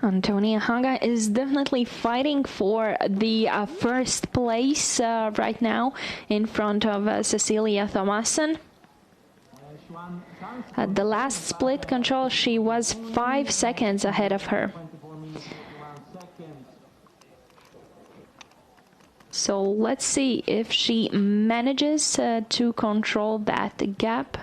Antonia Haga is definitely fighting for the first place right now in front of Cecilia Thomassen. At the last split control, she was 5 seconds ahead of her. So let's see if she manages to control that gap.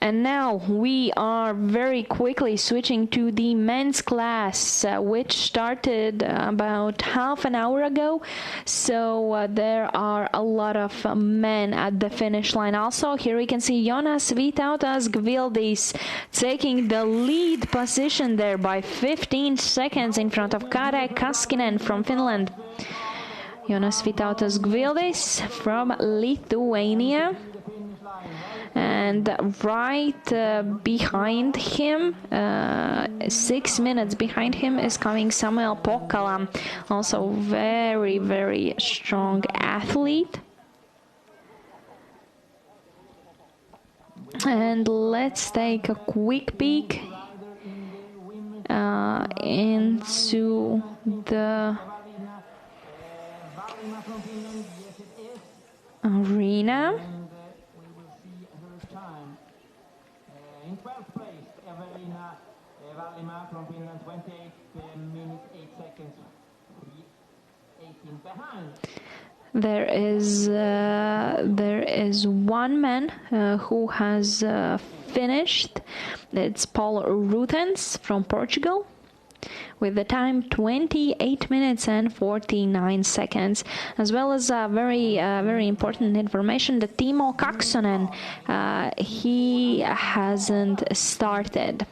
And now we are very quickly switching to the men's class, which started about half an hour ago. So there are a lot of men at the finish line. Also, here we can see Jonas Vytautas Gvildis taking the lead position there by 15 seconds in front of Kare Kaskinen from Finland. Jonas Vytautas Gvildis from Lithuania. And right behind him, 6 minutes behind him, is coming Samuel Pokala, also very, very strong athlete. And let's take a quick peek into the arena. In 12th place, Elīna from Finland, 28 minutes 8 seconds, 3:18 behind. There is one man who has finished. It's Paul Rutens from Portugal, with the time 28 minutes and 49 seconds. As well as very important information, that Timo Kaksonen, he hasn't started.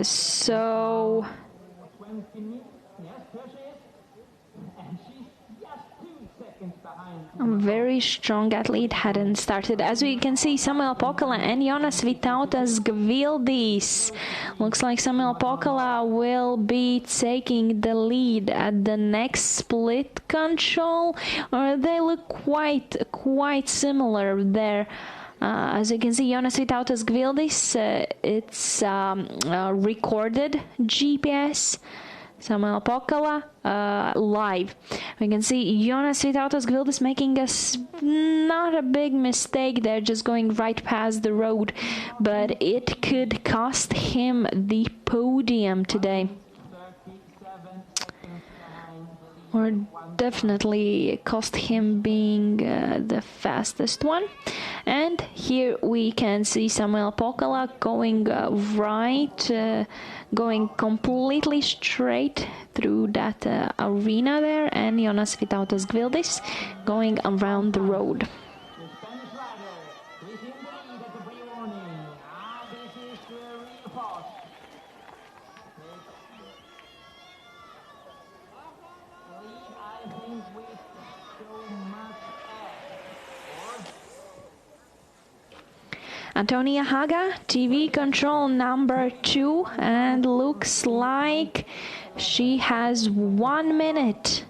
So... Yes, there she is. And she's just 2 seconds behind A very strong athlete hadn't started. As we can see, Samuel Pokala and Jonas Vitautas Gvildis. Looks like Samuel Pokala will be taking the lead at the next split control, or they look quite similar there. As you can see, Jonas Vitautas Gvildis, it's recorded GPS. Samuel Pokala, live. We can see Jonas Vitautas Gvildis making not a big mistake there, just going right past the road, but it could cost him the podium today. Or definitely cost him being the fastest one. And here we can see Samuel Pokala going going completely straight through that arena there, and Jonas Vitautas Gvildis going around the road. Antonia Haga, TV control number 2, and looks like she has 1 minute.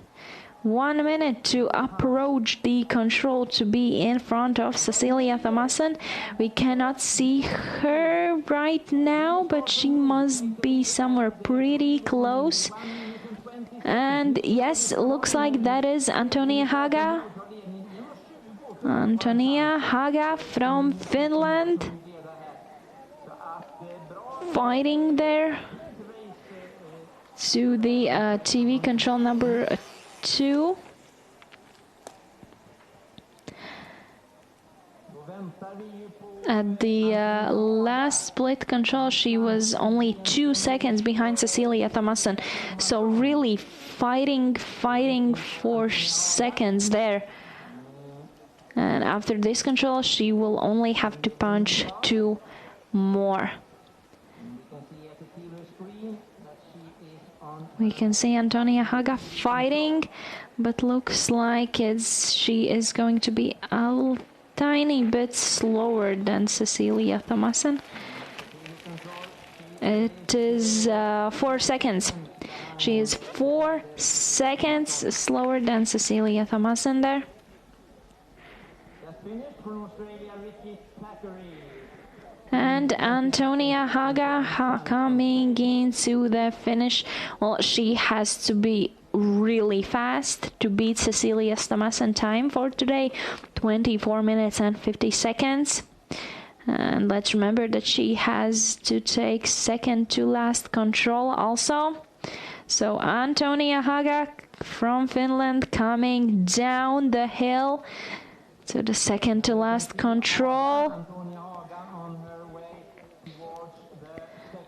1 minute to approach the control to be in front of Cecilia Thomassen. We cannot see her right now, but she must be somewhere pretty close. And yes, looks like that is Antonia Haga. Antonia Haga from Finland, fighting there to the TV control number 2. At the last split control, she was only 2 seconds behind Cecilia Thomassen, so really fighting for seconds there. And after this control, she will only have to punch 2 more. We can see Antonia Haga fighting, but looks like she is going to be a tiny bit slower than Cecilia Thomassen. It is 4 seconds. She is 4 seconds slower than Cecilia Thomassen there. And Antonia Haga coming into the finish. Well, she has to be really fast to beat Cecilia Thomassen time for today, 24 minutes and 50 seconds. And let's remember that she has to take second to last control also. So Antonia Haga from Finland coming down the hill to the second to last control.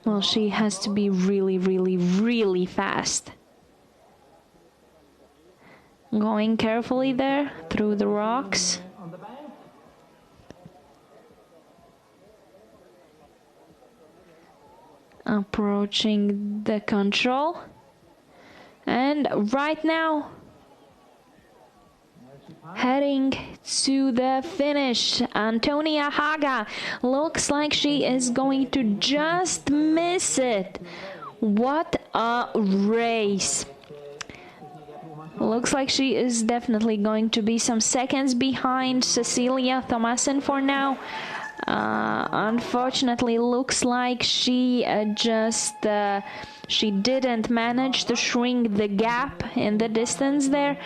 Well, she has to be really fast. Going carefully there through the rocks. Approaching the control. And right now, heading to the finish, Antonia Haga looks like she is going to just miss it. What a race. Looks like she is definitely going to be some seconds behind Cecilia Thomassen for now. Unfortunately, looks like she she didn't manage to shrink the gap in the distance there.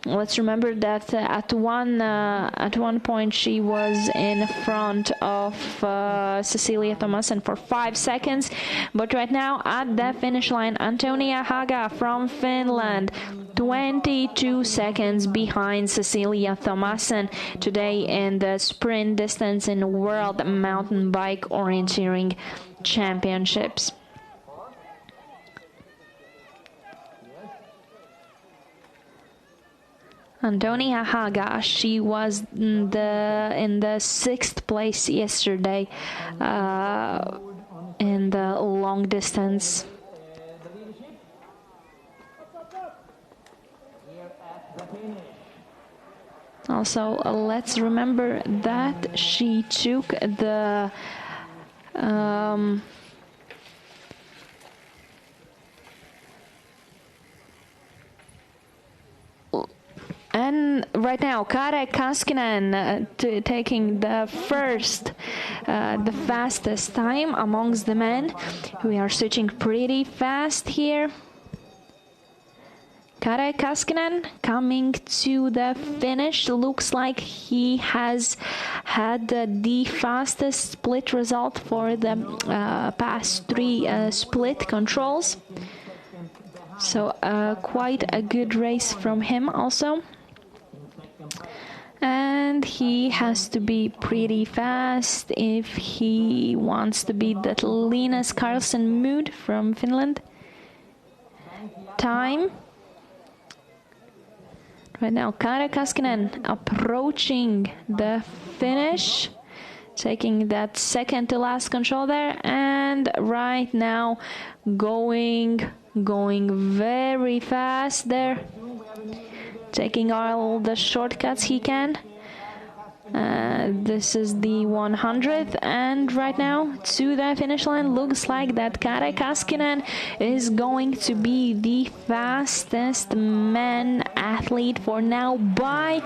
Let's remember that at one point she was in front of Cecilia Thomassen for 5 seconds, but right now at the finish line, Antonia Haga from Finland, 22 seconds behind Cecilia Thomassen today in the sprint distance in World Mountain Bike Orienteering Championships. Antonia Haga, she was in the 6th place yesterday in the long distance. Also, let's remember that she took the and right now, Kare Kaskinen taking the fastest time amongst the men. We are switching pretty fast here. Kare Kaskinen coming to the finish. Looks like he has had the fastest split result for the past 3 split controls. So quite a good race from him also. And he has to be pretty fast if he wants to beat that Linus Carlsen Mood from Finland. Time. Right now, Kare Kaskinen approaching the finish, taking that second to last control there, and right now going very fast there, taking all the shortcuts he can. This is the 100th, and right now to the finish line. Looks like that Kare Kaskinen is going to be the fastest man athlete for now by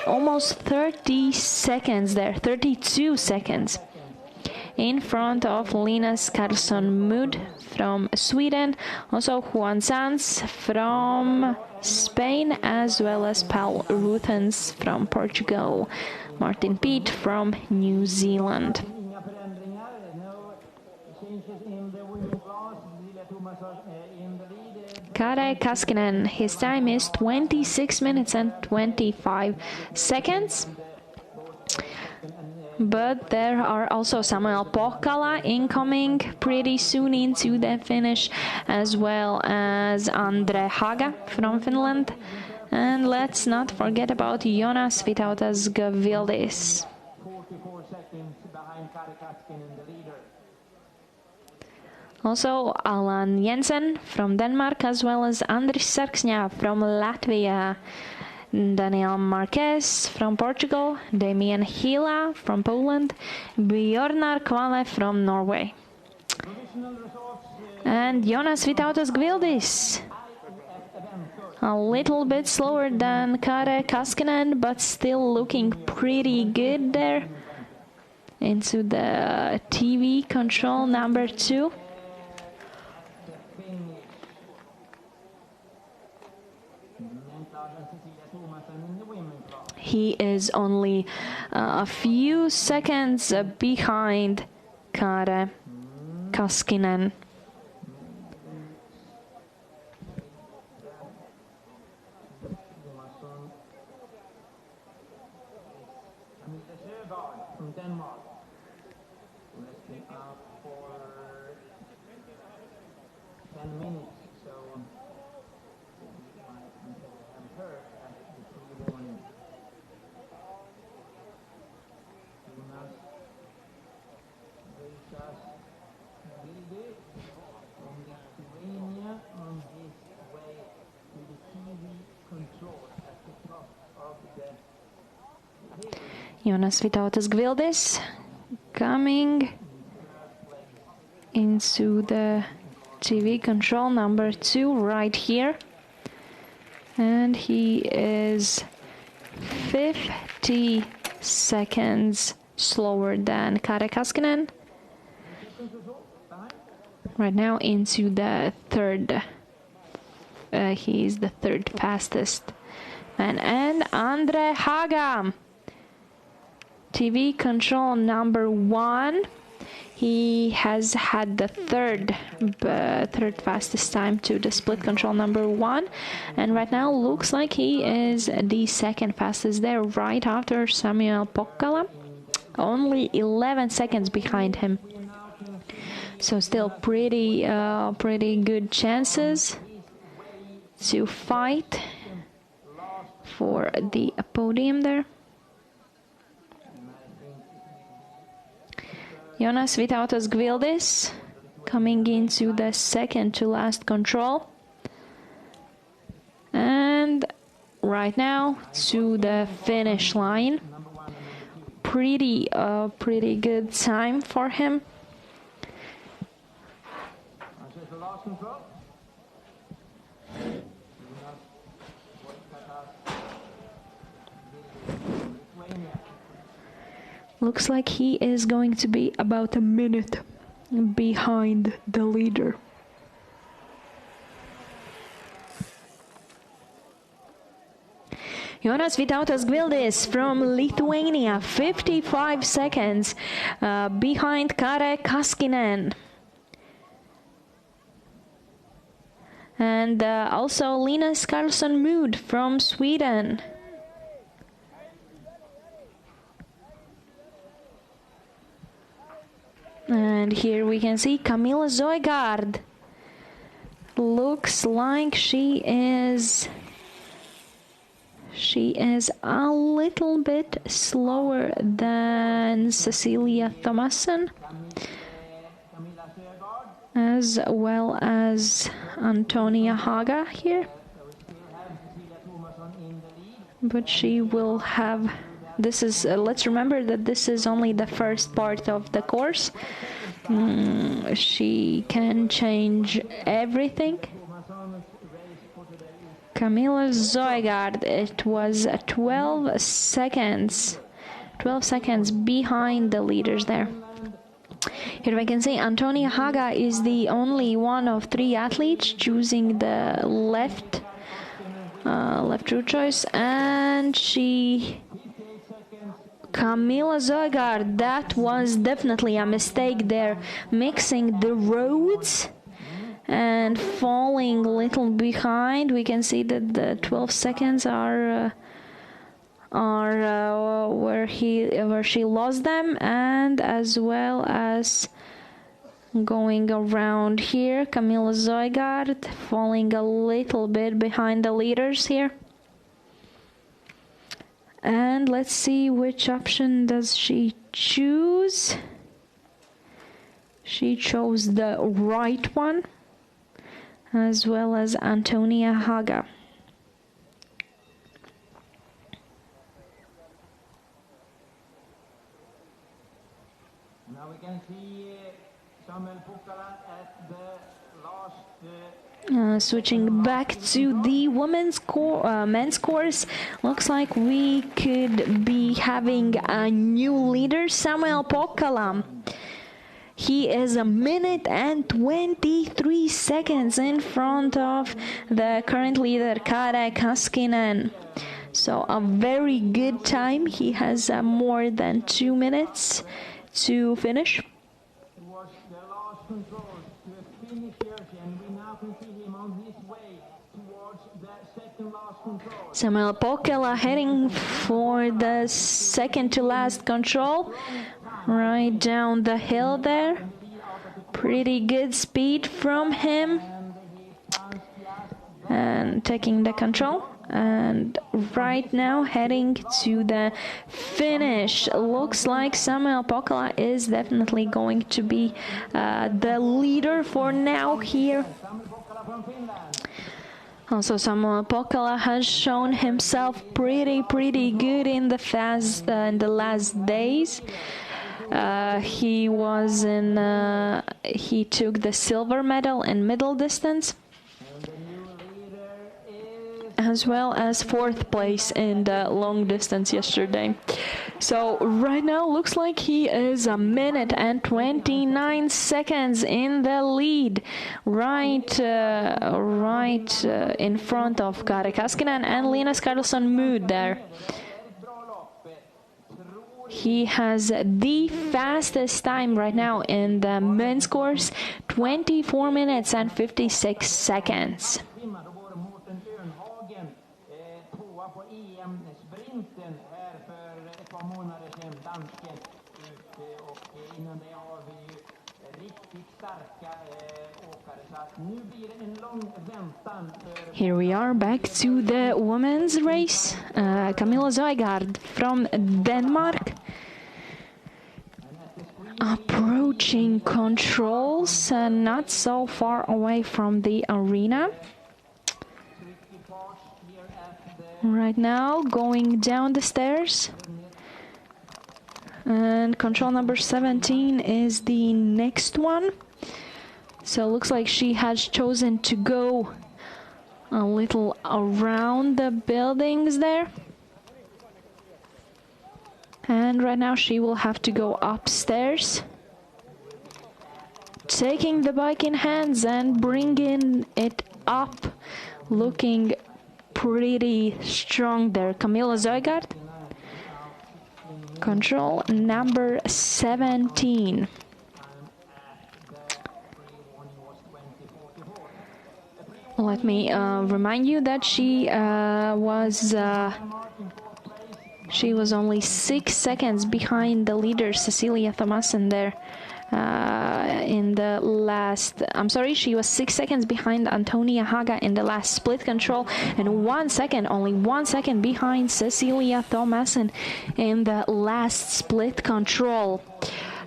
almost 30 seconds there, 32 seconds. In front of Linus Carlson Mood from Sweden, also Juan Sanz from Spain, as well as Paul Ruthens from Portugal, Martin Peet from New Zealand. Kare Kaskinen, his time is 26 minutes and 25 seconds. But there are also Samuel Pohkala incoming pretty soon into the finish, as well as Andre Haga from Finland. And let's not forget about Jonas Vytautas Gavildis. 44 seconds behind Kare Kaskinen, the leader. Also Alan Jensen from Denmark, as well as Andris Sarksņā from Latvia. Daniel Marquez from Portugal, Damien Hila from Poland, Bjornar Kvale from Norway. And Jonas Vytautas Gvildis, a little bit slower than Kare Kaskinen, but still looking pretty good there. Into the TV control number 2. He is only a few seconds behind Kare Kaskinen. From Denmark, resting up for 10 minutes, so I'm hurt at the pre-warning. Jonas Vytautas Gvildis from Lithuania on his way to the TV control at the top of the hill. Jonas Vytautas Gvildis coming into the TV control number 2 right here. And he is 50 seconds slower than Kare Kaskinen. Right now into the third. He is the third fastest man. And Andre Haga, TV control number 1. He has had the third fastest time to the split control number 1, and right now looks like he is the second fastest there, right after Samuel Pohkala, only 11 seconds behind him. So still pretty good chances to fight for the podium there. Jonas Vytautas Gvildis coming into the second to last control. And right now to the finish line. Pretty good time for him. Looks like he is going to be about a minute behind the leader. Jonas Vytautas Gvildis from Lithuania, 55 seconds behind Kare Kaskinen. And also Linus Karlsson Mood from Sweden. And here we can see Camilla Zoegard. Looks like she is a little bit slower than Cecilia Thomasson, as well as Antonia Haga here. But she will have, this is, let's remember that this is only the first part of the course. She can change everything. Camilla Zoegard, it was 12 seconds behind the leaders there. Here we can see Antonia Haga is the only one of 3 athletes choosing the left route choice, and Camilla Zoegard, that was definitely a mistake there, mixing the roads and falling a little behind. We can see that the 12 seconds are where she lost them, and as well as going around here, Camilla Zoegard falling a little bit behind the leaders here. And let's see which option does she choose. She chose the right one, as well as Antonia Haga. Now we can see Samuel Pukala at the last. Switching back to the men's course, looks like we could be having a new leader, Samuel Pukala. He is a minute and 23 seconds in front of the current leader, Kare Kaskinen. So a very good time. He has more than 2 minutes to finish. It was the last control to finish here, and we now can see him on his way towards the second last control. Samuel Pukala heading for the second to last control, right down the hill there. Pretty good speed from him, and taking the control. And right now heading to the finish. Looks like Samuel Pukala is definitely going to be the leader for now here. Also, Samuel Pukala has shown himself pretty good in the last days. He took the silver medal in middle distance, as well as 4th place in the long distance yesterday. So right now looks like he is a minute and 29 seconds in the lead, right in front of Kare Kaskinen and Linus Karlsson Mood there. He has the fastest time right now in the men's course, 24 minutes and 56 seconds. Here we are back to the women's race. Camilla Zoegard from Denmark approaching controls, not so far away from the arena. Right now, going down the stairs. And control number 17 is the next one. So looks like she has chosen to go a little around the buildings there. And right now she will have to go upstairs. Taking the bike in hands and bringing it up. Looking pretty strong there. Camilla Zoigard. Control number 17. Let me remind you that she was only 6 seconds behind the leader Cecilia Thomassen there. She was 6 seconds behind Antonia Haga in the last split control, and only 1 second behind Cecilia Thomassen in the last split control.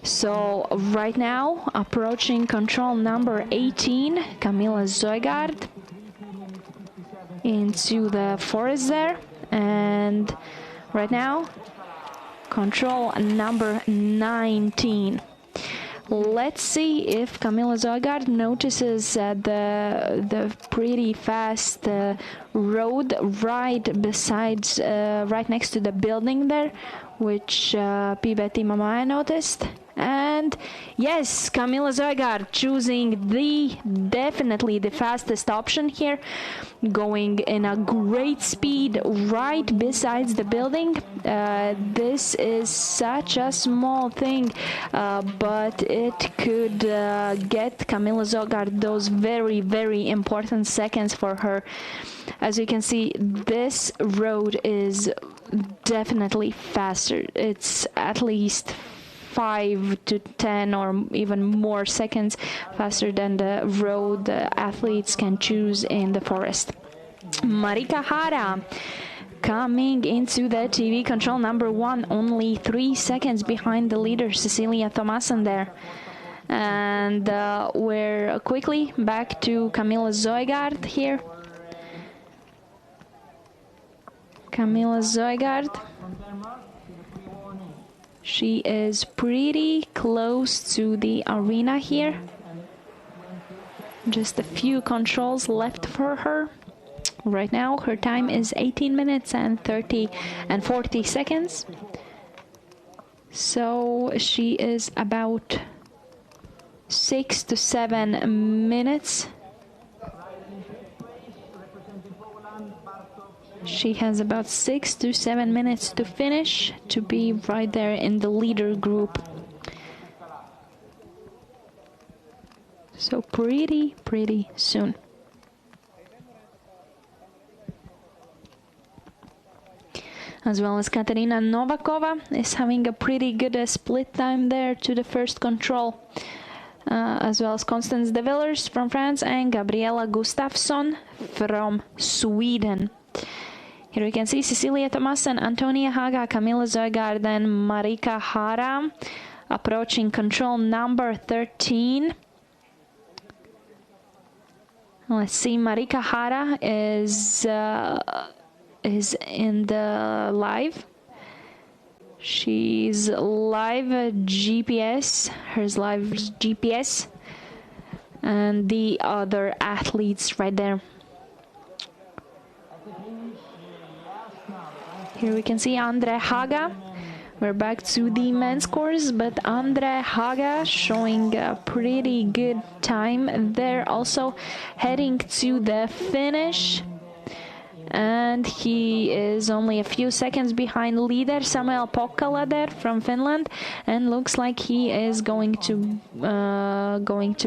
So right now, approaching control number 18, Camilla Zoigard into the forest there, and right now, control number 19. Let's see if Camilla Zoigard notices the pretty fast road right besides, right next to the building there, which Pibeti Mamae noticed. And yes, Camilla Zoigard choosing definitely the fastest option here, going in a great speed right besides the building. This is such a small thing, but it could get Camilla Zoigard those very, very important seconds for her. As you can see, this road is definitely faster. It's at least 5 to 10 or even more seconds faster than the road athletes can choose in the forest. Marika Hara coming into the TV control number 1, only 3 seconds behind the leader Cecilia Thomassen there. And we're quickly back to Camilla Zoigard here. Camilla Zoigard. She is pretty close to the arena here. Just a few controls left for her. Right now, her time is 18 minutes and 40 seconds. So she is about 6 to 7 minutes. She has about 6 to 7 minutes to finish, to be right there in the leader group. So pretty soon. As well as Katerina Novakova is having a pretty good split time there to the first control. As well as Constance de Villers from France and Gabriela Gustafsson from Sweden. Here we can see Cecilia Thomassen, Antonia Haga, Camilla Zoigard, and Marika Hara approaching control number 13. Let's see, Marika Hara is in the live. She's live GPS, hers live GPS, and the other athletes right there. Here we can see Andre Haga. We're back to the men's scores, but Andre Haga showing a pretty good time there, also heading to the finish. And he is only a few seconds behind leader Samuel Pokkala there from Finland, and looks like he is going to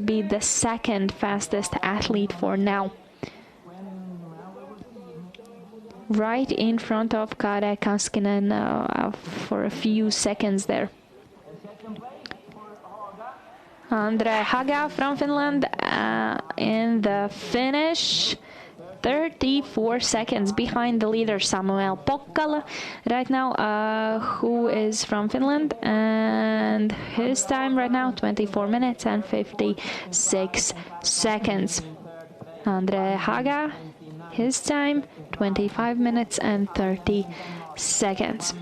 be the second fastest athlete for now. Right in front of Kare Kaskinen for a few seconds there. Andre Haga from Finland in the finish. 34 seconds behind the leader Samuel Pokkala right now, who is from Finland, and his time right now 24 minutes and 56 seconds. Andre Haga His time, 25 minutes and 30 seconds.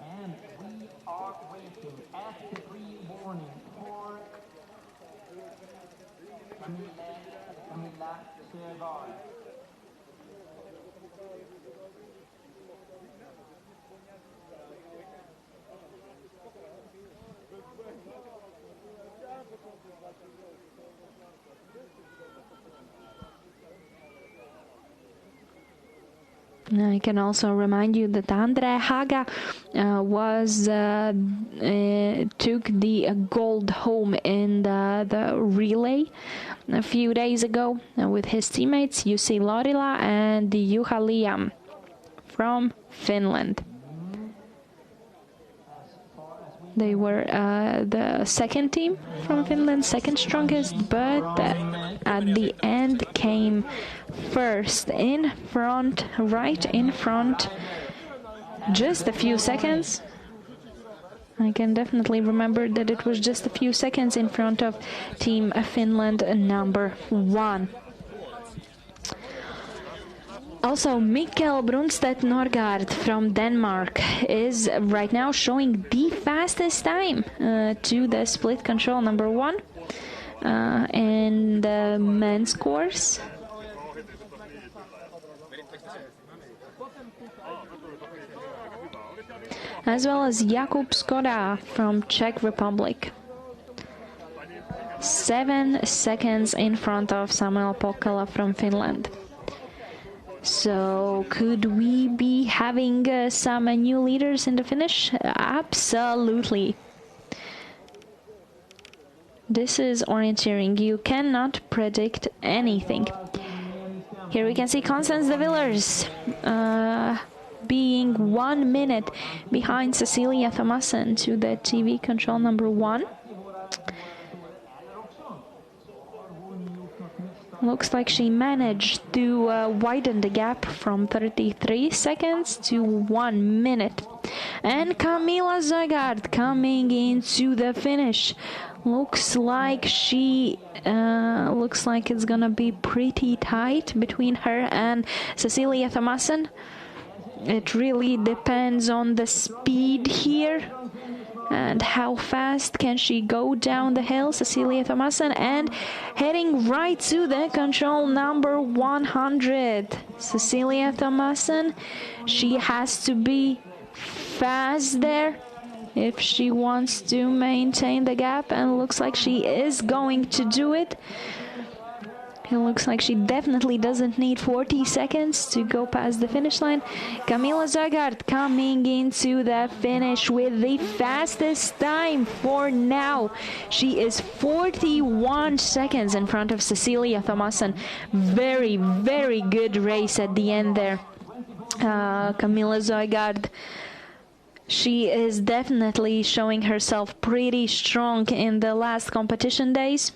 And we are waiting at the pre-warning for Camilla Sögaard. I can also remind you that Andre Haga took the gold home in the relay a few days ago with his teammates Jussi Lorila and Juha Liam from Finland. They were the second team from Finland, second strongest, but at the end came first in front, right in front, just a few seconds. I can definitely remember that it was just a few seconds in front of Team Finland number 1. Also, Mikkel Brunstedt Norgard from Denmark is right now showing the fastest time to the split control number 1 in the men's course. As well as Jakub Skoda from Czech Republic. 7 seconds in front of Samuel Pokala from Finland. So, could we be having some new leaders in the finish? Absolutely. This is orienteering. You cannot predict anything. Here we can see Constance de Villers being 1 minute behind Cecilia Thomassen to the TV control number 1. Looks like she managed to widen the gap from 33 seconds to 1 minute. And Camilla Sögaard coming into the finish. Looks like it's gonna be pretty tight between her and Cecilia Thomassen. It really depends on the speed here. And how fast can she go down the hill, Cecilia Thomassen, and heading right to the control number 100. Cecilia Thomassen, she has to be fast there if she wants to maintain the gap, and looks like she is going to do it. It looks like she definitely doesn't need 40 seconds to go past the finish line. Camilla Sögaard coming into the finish with the fastest time for now. She is 41 seconds in front of Cecilia Thomassen. Very, very good race at the end there. Camilla Sögaard, she is definitely showing herself pretty strong in the last competition days.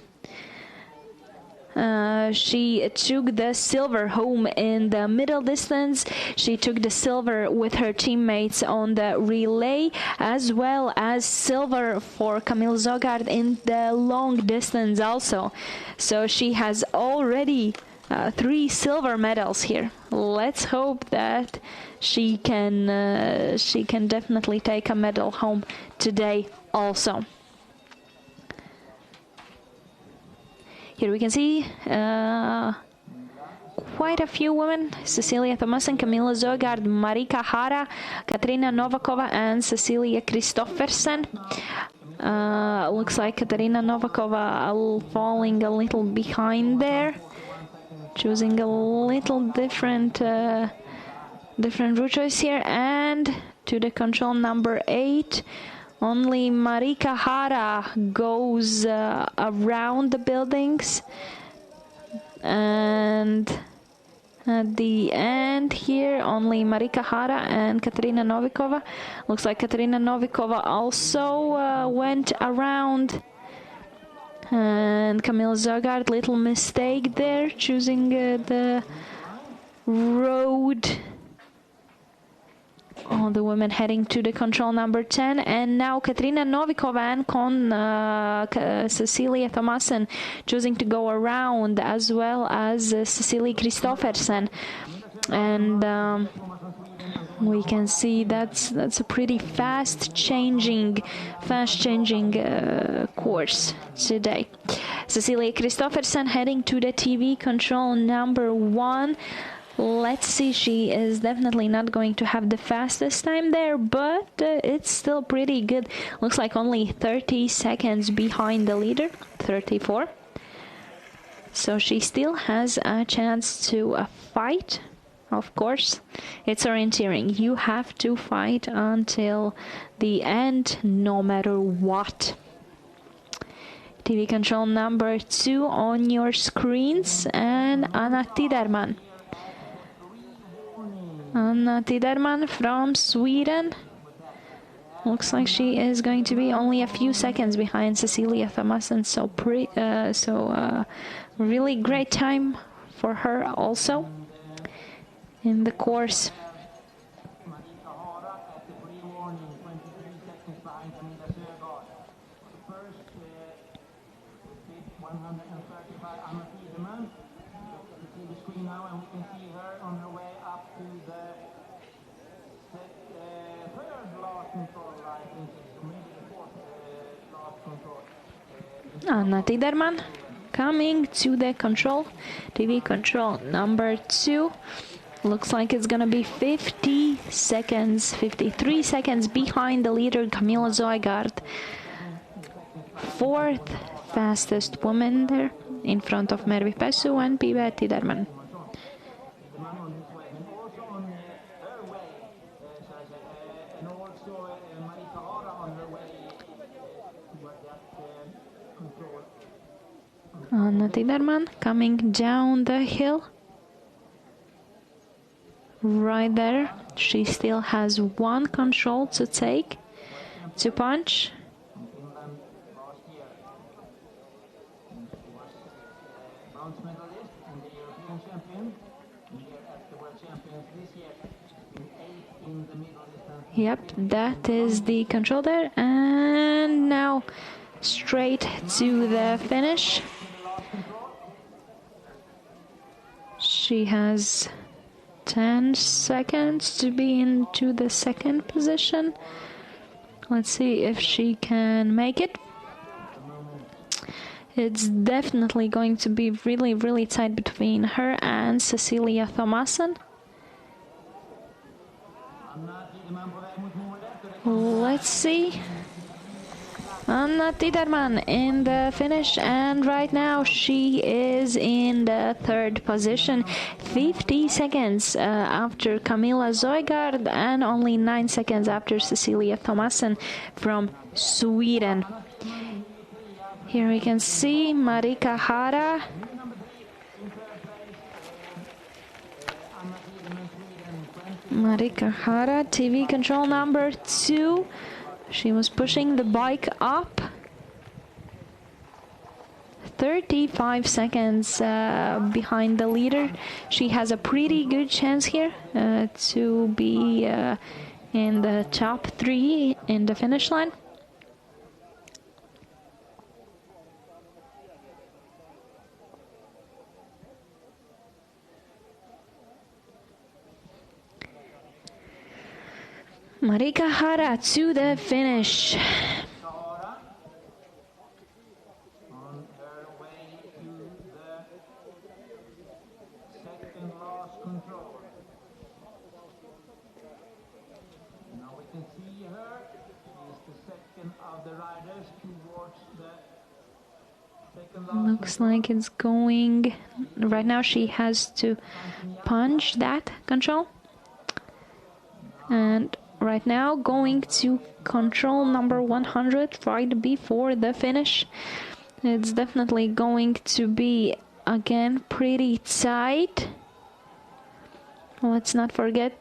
She took the silver home in the middle distance. She took the silver with her teammates on the relay, as well as silver for Camille Sögaard in the long distance also. So she has already 3 silver medals here. Let's hope that she can definitely take a medal home today also. Here we can see quite a few women: Cecilia Thomassen, Camilla Sögaard, Marika Hara, Katarina Novakova, and Cecilia Kristoffersen. Looks like Katarina Novakova falling a little behind there, choosing a little different route choice here. And to the control number 8. Only Marika Hara goes around the buildings, and at the end here only Marika Hara and Katarina Novikova. Looks like Katarina Novikova also went around, and Camille Sögaard, little mistake there, choosing the road All the women heading to the control number 10, and now Katrina Novikova and Cecilia Thomassen choosing to go around, as well as Cecilie Kristoffersen. And we can see that's a pretty fast changing course today. Cecilia Kristoffersen heading to the TV control number 1. Let's see, she is definitely not going to have the fastest time there, but it's still pretty good. Looks like only 30 seconds behind the leader, 34. So she still has a chance to fight. Of course, it's orienteering. You have to fight until the end, no matter what. TV control number 2 on your screens, and Anna Tiderman. Anna Tiderman from Sweden. Looks like she is going to be only a few seconds behind Cecilia Thomassen. So really great time for her also in the course. Anna Tiderman coming to the control, TV control number 2. Looks like it's gonna be 50 seconds, 53 seconds behind the leader, Camilla Zoigard. 4th fastest woman there, in front of Mervi Pessu and Pive Tiderman. Anna Tiderman coming down the hill. Right there. She still has 1 control to take, to punch. Yep, that is the control there. And now straight to the finish. She has 10 seconds to be into the 2nd position. Let's see if she can make it. It's definitely going to be really, really tight between her and Cecilia Thomassen. Let's see. Anna Tiderman in the finish, and right now she is in the 3rd position, 50 seconds after Camilla Zoigard and only 9 seconds after Cecilia Thomassen from Sweden. Here we can see Marika Hara. Marika Hara, TV control number 2. She was pushing the bike up. 35 seconds behind the leader. She has a pretty good chance here to be in the top 3 in the finish line. Marika Hara to the finish. Looks like it's going right now. She has to punch that control, and right now going to control number 100 right before the finish. It's definitely going to be again pretty tight. Let's not forget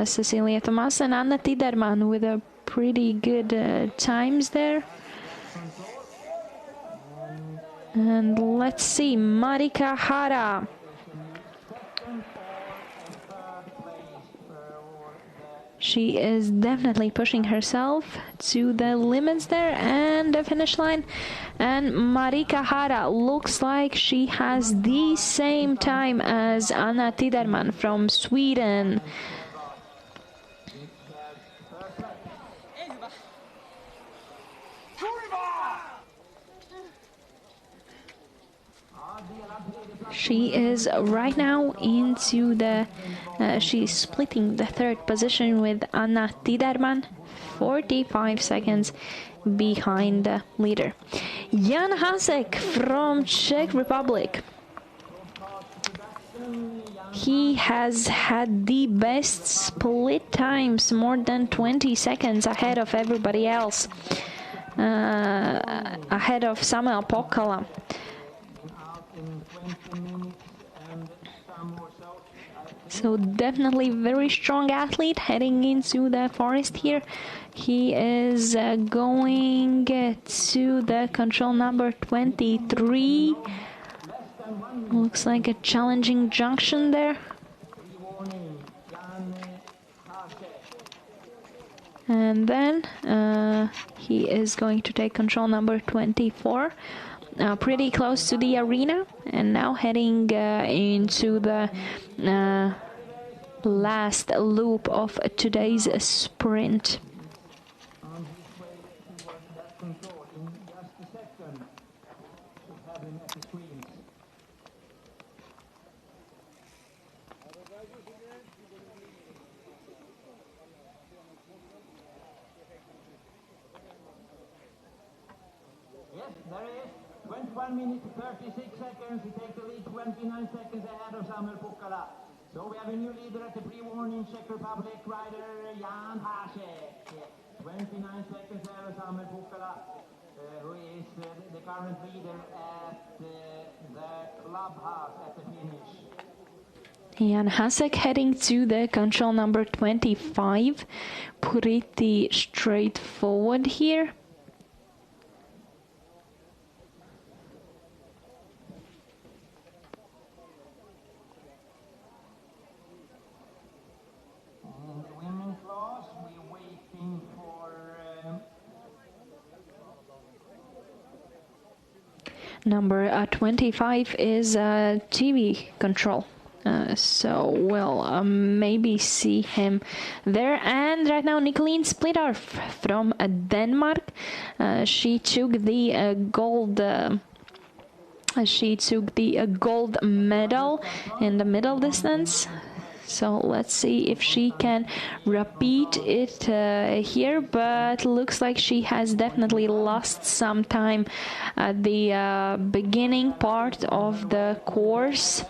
Cecilia Thomas and Anna Tiderman with a pretty good times there. And let's see, Marika Hara. She is definitely pushing herself to the limits there and the finish line. And Marika Hara looks like she has the same time as Anna Tiderman from Sweden. She is right now into the, she's splitting the third position with Anna Tiderman, 45 seconds behind the leader. Jan Hasek from Czech Republic. He has had the best split times, more than 20 seconds ahead of everybody else, ahead of Samuel Pokkala. So definitely very strong athlete heading into the forest here. He is going to the control number 23. Looks like a challenging junction there. And then he is going to take control number 24. Pretty close to the arena, and now heading into the last loop of today's sprint. Yes, there he is. 21 minutes, 36 seconds. He takes the lead 29 seconds ahead of Samuel Pokkala. So we have a new leader at the pre-warning, Czech Republic rider Jan Hasek. 29 seconds ahead of Samuel Pokkala, who is the current leader at the clubhouse at the finish. Jan Hasek heading to the control number 25. Pretty straightforward here. Number 25 is TV control. So we'll maybe see him there. And right now Nicolene Splittorff from Denmark. She took the gold. She took the gold medal in the middle distance. So let's see if she can repeat it here, but looks like she has definitely lost some time at the beginning part of the course.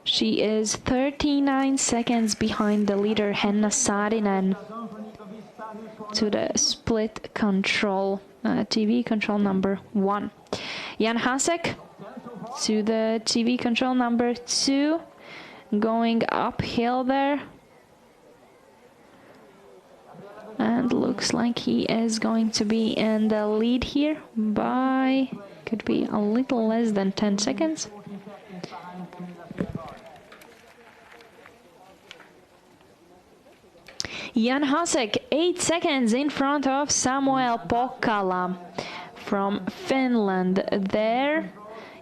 She is 39 seconds behind the leader Henna Saarinen to the split control, TV control number 1. Jan Hasek to the TV control number 2. Going uphill there, and looks like he is going to be in the lead here by, could be a little less than 10 seconds. Jan Hasek 8 seconds in front of Samuel Pokkala from Finland there.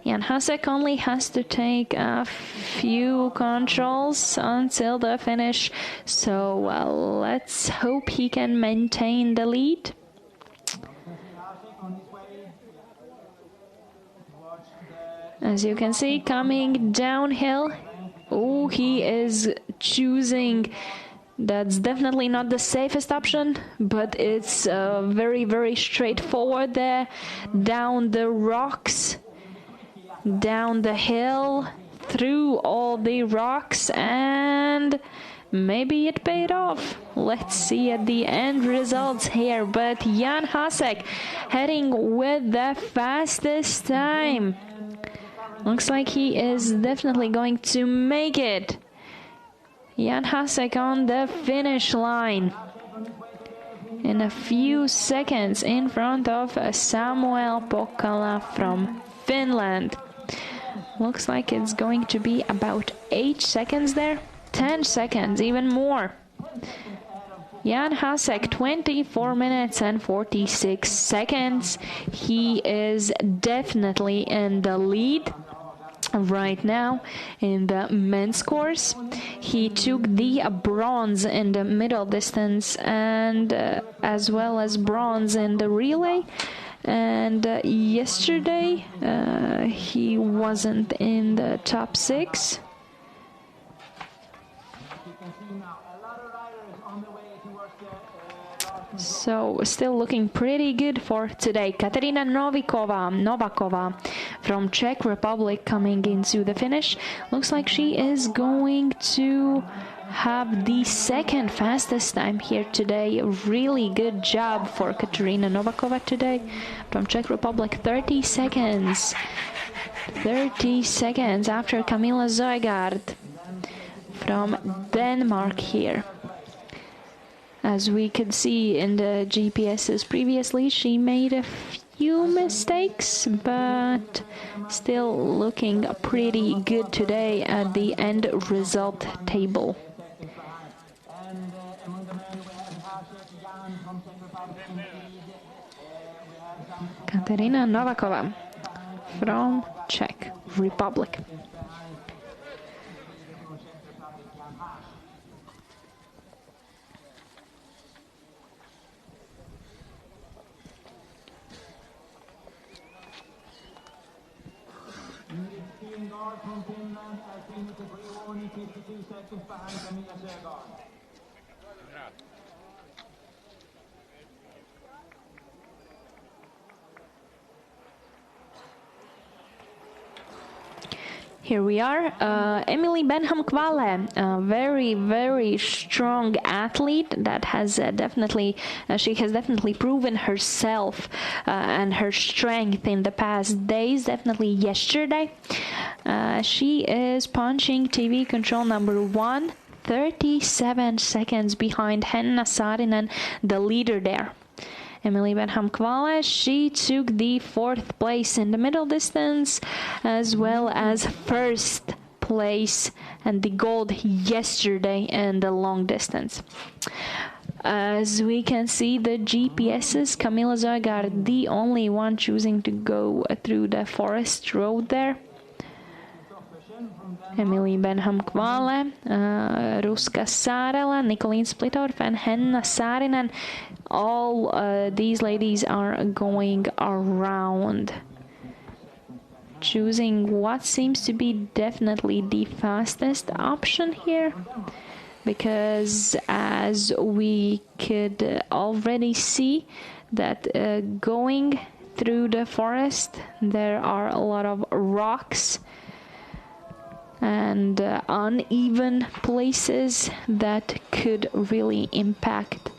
Jan Hasek only has to take a few controls until the finish, so let's hope he can maintain the lead. As you can see, coming downhill, oh, he is choosing, that's definitely not the safest option, but it's very, very straightforward there, down the rocks, down the hill, through all the rocks, and maybe it paid off. Let's see at the end results here, but Jan Hasek heading with the fastest time. Looks like he is definitely going to make it. Jan Hasek on the finish line in a few seconds in front of Samuel Pokkala from Finland. Looks like it's going to be about 8 seconds there, 10 seconds, even more. Jan Hasek, 24 minutes and 46 seconds. He is definitely in the lead right now in the men's course. He took the bronze in the middle distance and as well as bronze in the relay. And yesterday he wasn't in the top 6. So still looking pretty good for today. Katerina Novakova from Czech Republic coming into the finish. Looks like she is going to have the second fastest time here today. Really good job for Katerina Novakova today from Czech Republic. 30 seconds. 30 seconds after Camilla Zoegard from Denmark here. As we could see in the GPSs previously, she made a few mistakes, but still looking pretty good today at the end result table. Katerina Novakova from Czech Republic. From Finland has been with the pre-warning 52 seconds behind Camilla Sögaard. Here we are, Emily Benham Kvale, a very, very strong athlete that has she has definitely proven herself and her strength in the past days, definitely yesterday. She is punching TV control number 1, 37 seconds behind Henna Saarinen, the leader there. Emily Benham Kvale, she took the 4th place in the middle distance as well as 1st place and the gold yesterday in the long distance. As we can see the GPSs, Camilla Zoegard, the only one choosing to go through the forest road there. Emily Benham Kvale, Ruska Saarela, Nicolene Splitorf and Henna Saarinen. All these ladies are going around, choosing what seems to be definitely the fastest option here, because as we could already see that going through the forest there are a lot of rocks and uneven places that could really impact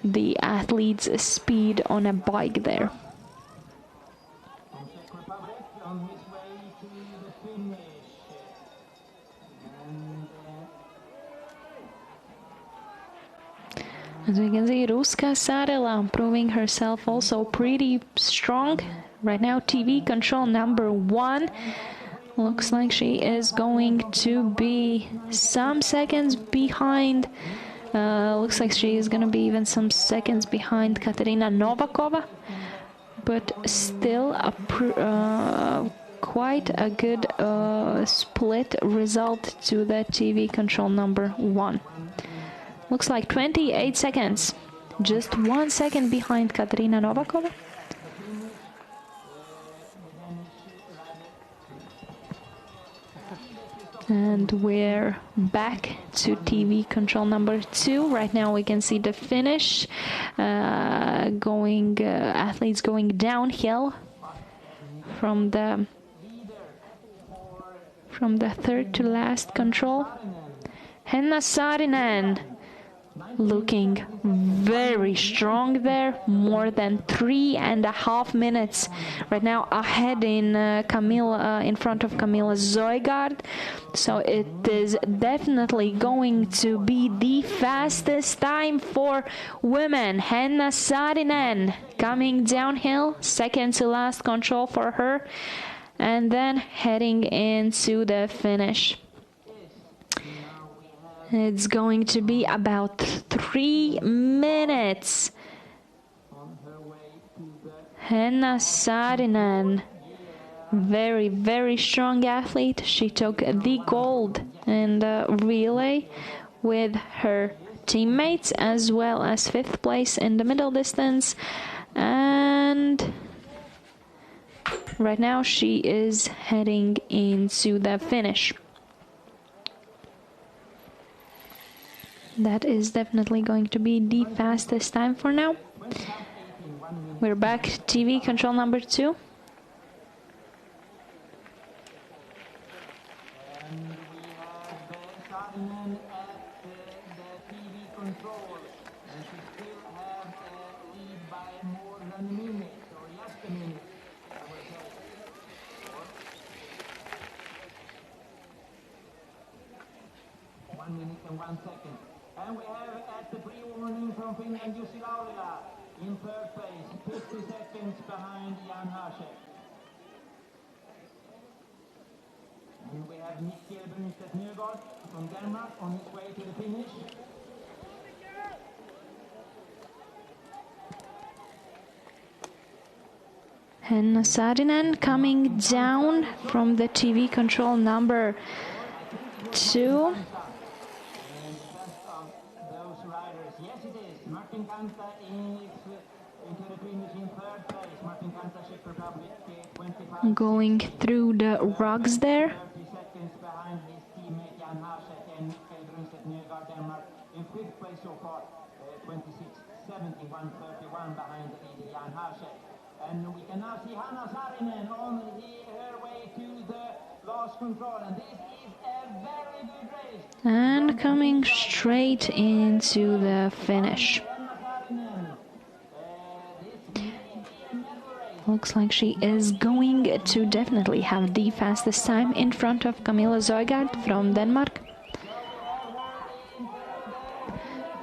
the athlete's speed on a bike there. As we can see, Ruska Saarela proving herself also pretty strong. Right now, TV control number 1. Looks like she is going to be some seconds behind. Looks like she is going to be even some seconds behind Katerina Novakova. But still quite a good split result to the TV control number 1. Looks like 28 seconds. Just 1 second behind Katerina Novakova. And we're back to TV control number 2. Right now we can see the finish. Athletes going downhill from the 3rd to last control. Henna Saarinen looking very strong there, more than 3.5 minutes right now ahead in front of Camilla Zoegard. So it is definitely going to be the fastest time for women. Henna Saarinen coming downhill, second to last control for her, and then heading into the finish. It's going to be about 3 minutes. Henna Saarinen, very, very strong athlete. She took the gold in the relay with her teammates, as well as 5th place in the middle distance. And right now she is heading into the finish. That is definitely going to be the fastest time for now. We're back, TV control number 2. And we have Saarinen at the TV control, and she still has a lead by more than a minute, or just a minute, I would say. 1 minute and 1 second. And we have at the pre-warning from Finland, Jussi Laurila in 3rd place, 50 seconds behind Jan Hasek. And we have Mikkel Brunstedt Nygaard from Denmark on his way to the finish. Henna Saarinen coming down from the TV control number 2. Those riders, yes it is. Martin Kanta into the finish in 3rd place. Martin Kanta, Czech Republic, 25. Going through the rocks there. 30 seconds behind his teammate Jan Hasek and Mikkel Brunstedt Nygaard, Denmark, in 5th place so far. 26-70, 131 behind the leader Jan Hasek. And we can now see Hanna Saarinen on her way to the last control, and this is a very good race. And coming straight into the finish. Looks like she is going to definitely have the fastest time in front of Camilla Zoigard from Denmark.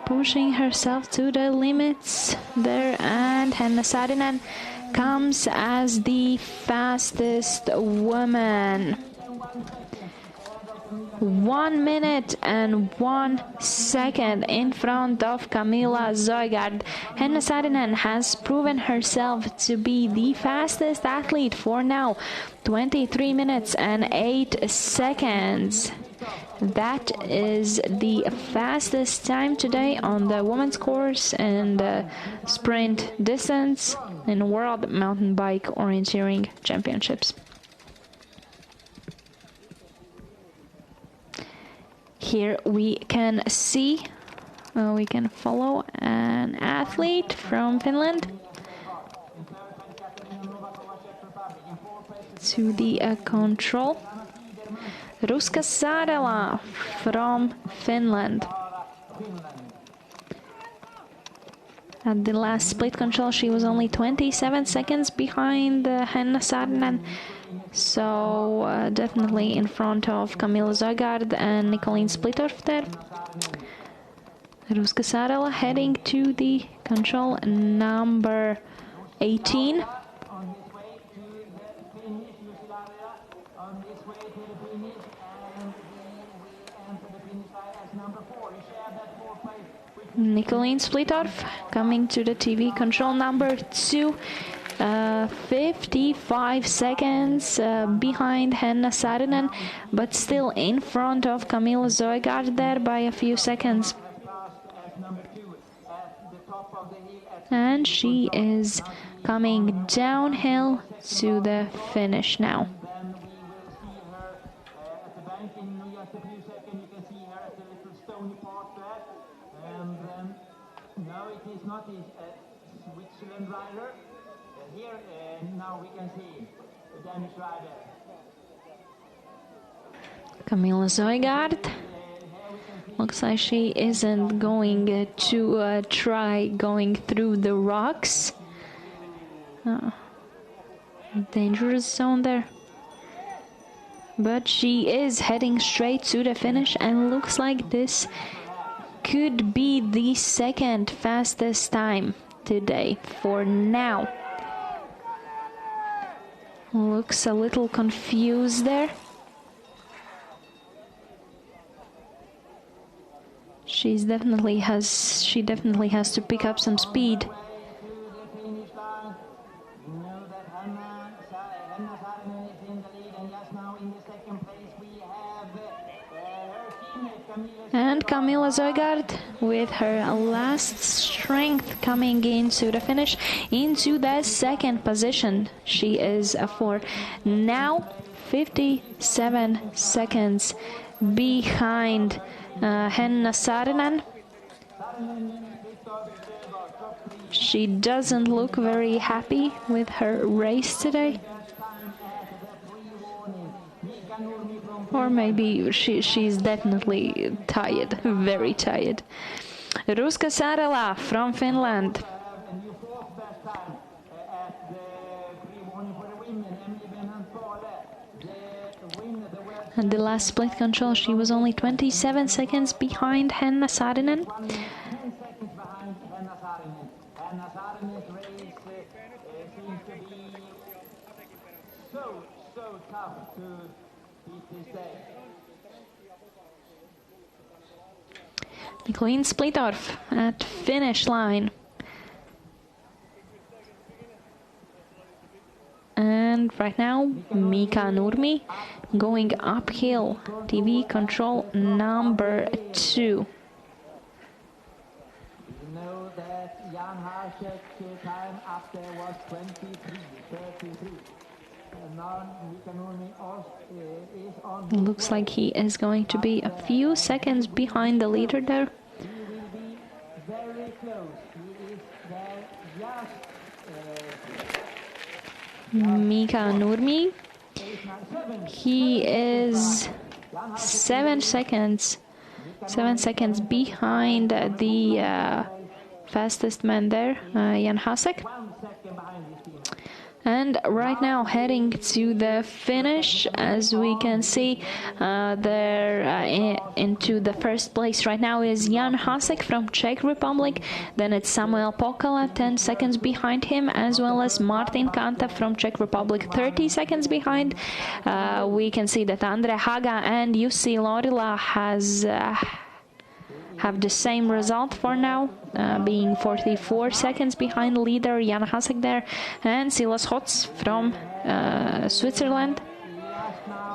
Pushing herself to the limits there, and Henna Saarinen comes as the fastest woman. 1 minute and 1 second in front of Camilla Zoigard. Henna Saarinen has proven herself to be the fastest athlete for now. 23 minutes and 8 seconds. That is the fastest time today on the women's course and sprint distance in World Mountain Bike Orienteering Championships. Here we can see, we can follow an athlete from Finland to the control. Ruska Saarela from Finland. At the last split control, she was only 27 seconds behind Henna Saarinen. So definitely in front of Camilla Zoigard and Nicolene Splitorf there. Ruska Saarela heading to the control number 18. Nicolene Splitorf coming to the TV control number 2. 55 seconds behind Henna Saarinen, but still in front of Camilla Zoigard there by a few seconds. And she is coming downhill to the finish now. No, it is not a Switzerland rider. Here, now we can see the Danish rider. Camilla Zoigard. Looks like she isn't going to try going through the rocks. Dangerous zone there. But she is heading straight to the finish, and looks like this could be the second fastest time today for now. Looks a little confused there. She definitely has to pick up some speed. To the finish line. You know that Hanna Saarinen is in the lead, and just now in the second place we have her teammate Camilla. And Camilla Zoegard with her last strength coming into the finish, into the second position. She is for now 57 seconds behind Hanna Saarinen. She doesn't look very happy with her race today. Or maybe she's definitely tired, very tired. Ruska Saarela from Finland. At the last split control, she was only 27 seconds behind Hanna Saarinen. 10 seconds behind Hanna Saarinen. Hanna Saarinen's race seems to be so tough to beat this day. Clean split off at finish line. And right now, Mika Nurmi going uphill. TV control number 2. You know that Jan Hasek's time up there was 23:33. And now Mika Nurmi is on. Looks like he is going to be a few seconds behind the leader there. He will be very close. He is there just Mika Nurmi. He is 7 seconds behind the fastest man there, Jan Hasek. 1 second behind his team. And right now heading to the finish, as we can see there into the first place right now is Jan Hasek from Czech Republic. Then it's Samuel Pokala, 10 seconds behind him, as well as Martin Kanta from Czech Republic, 30 seconds behind. We can see that Andre Haga and Jussi Lorila have the same result for now, being 44 seconds behind leader Jan Hasek there, and Silas Hotz from Switzerland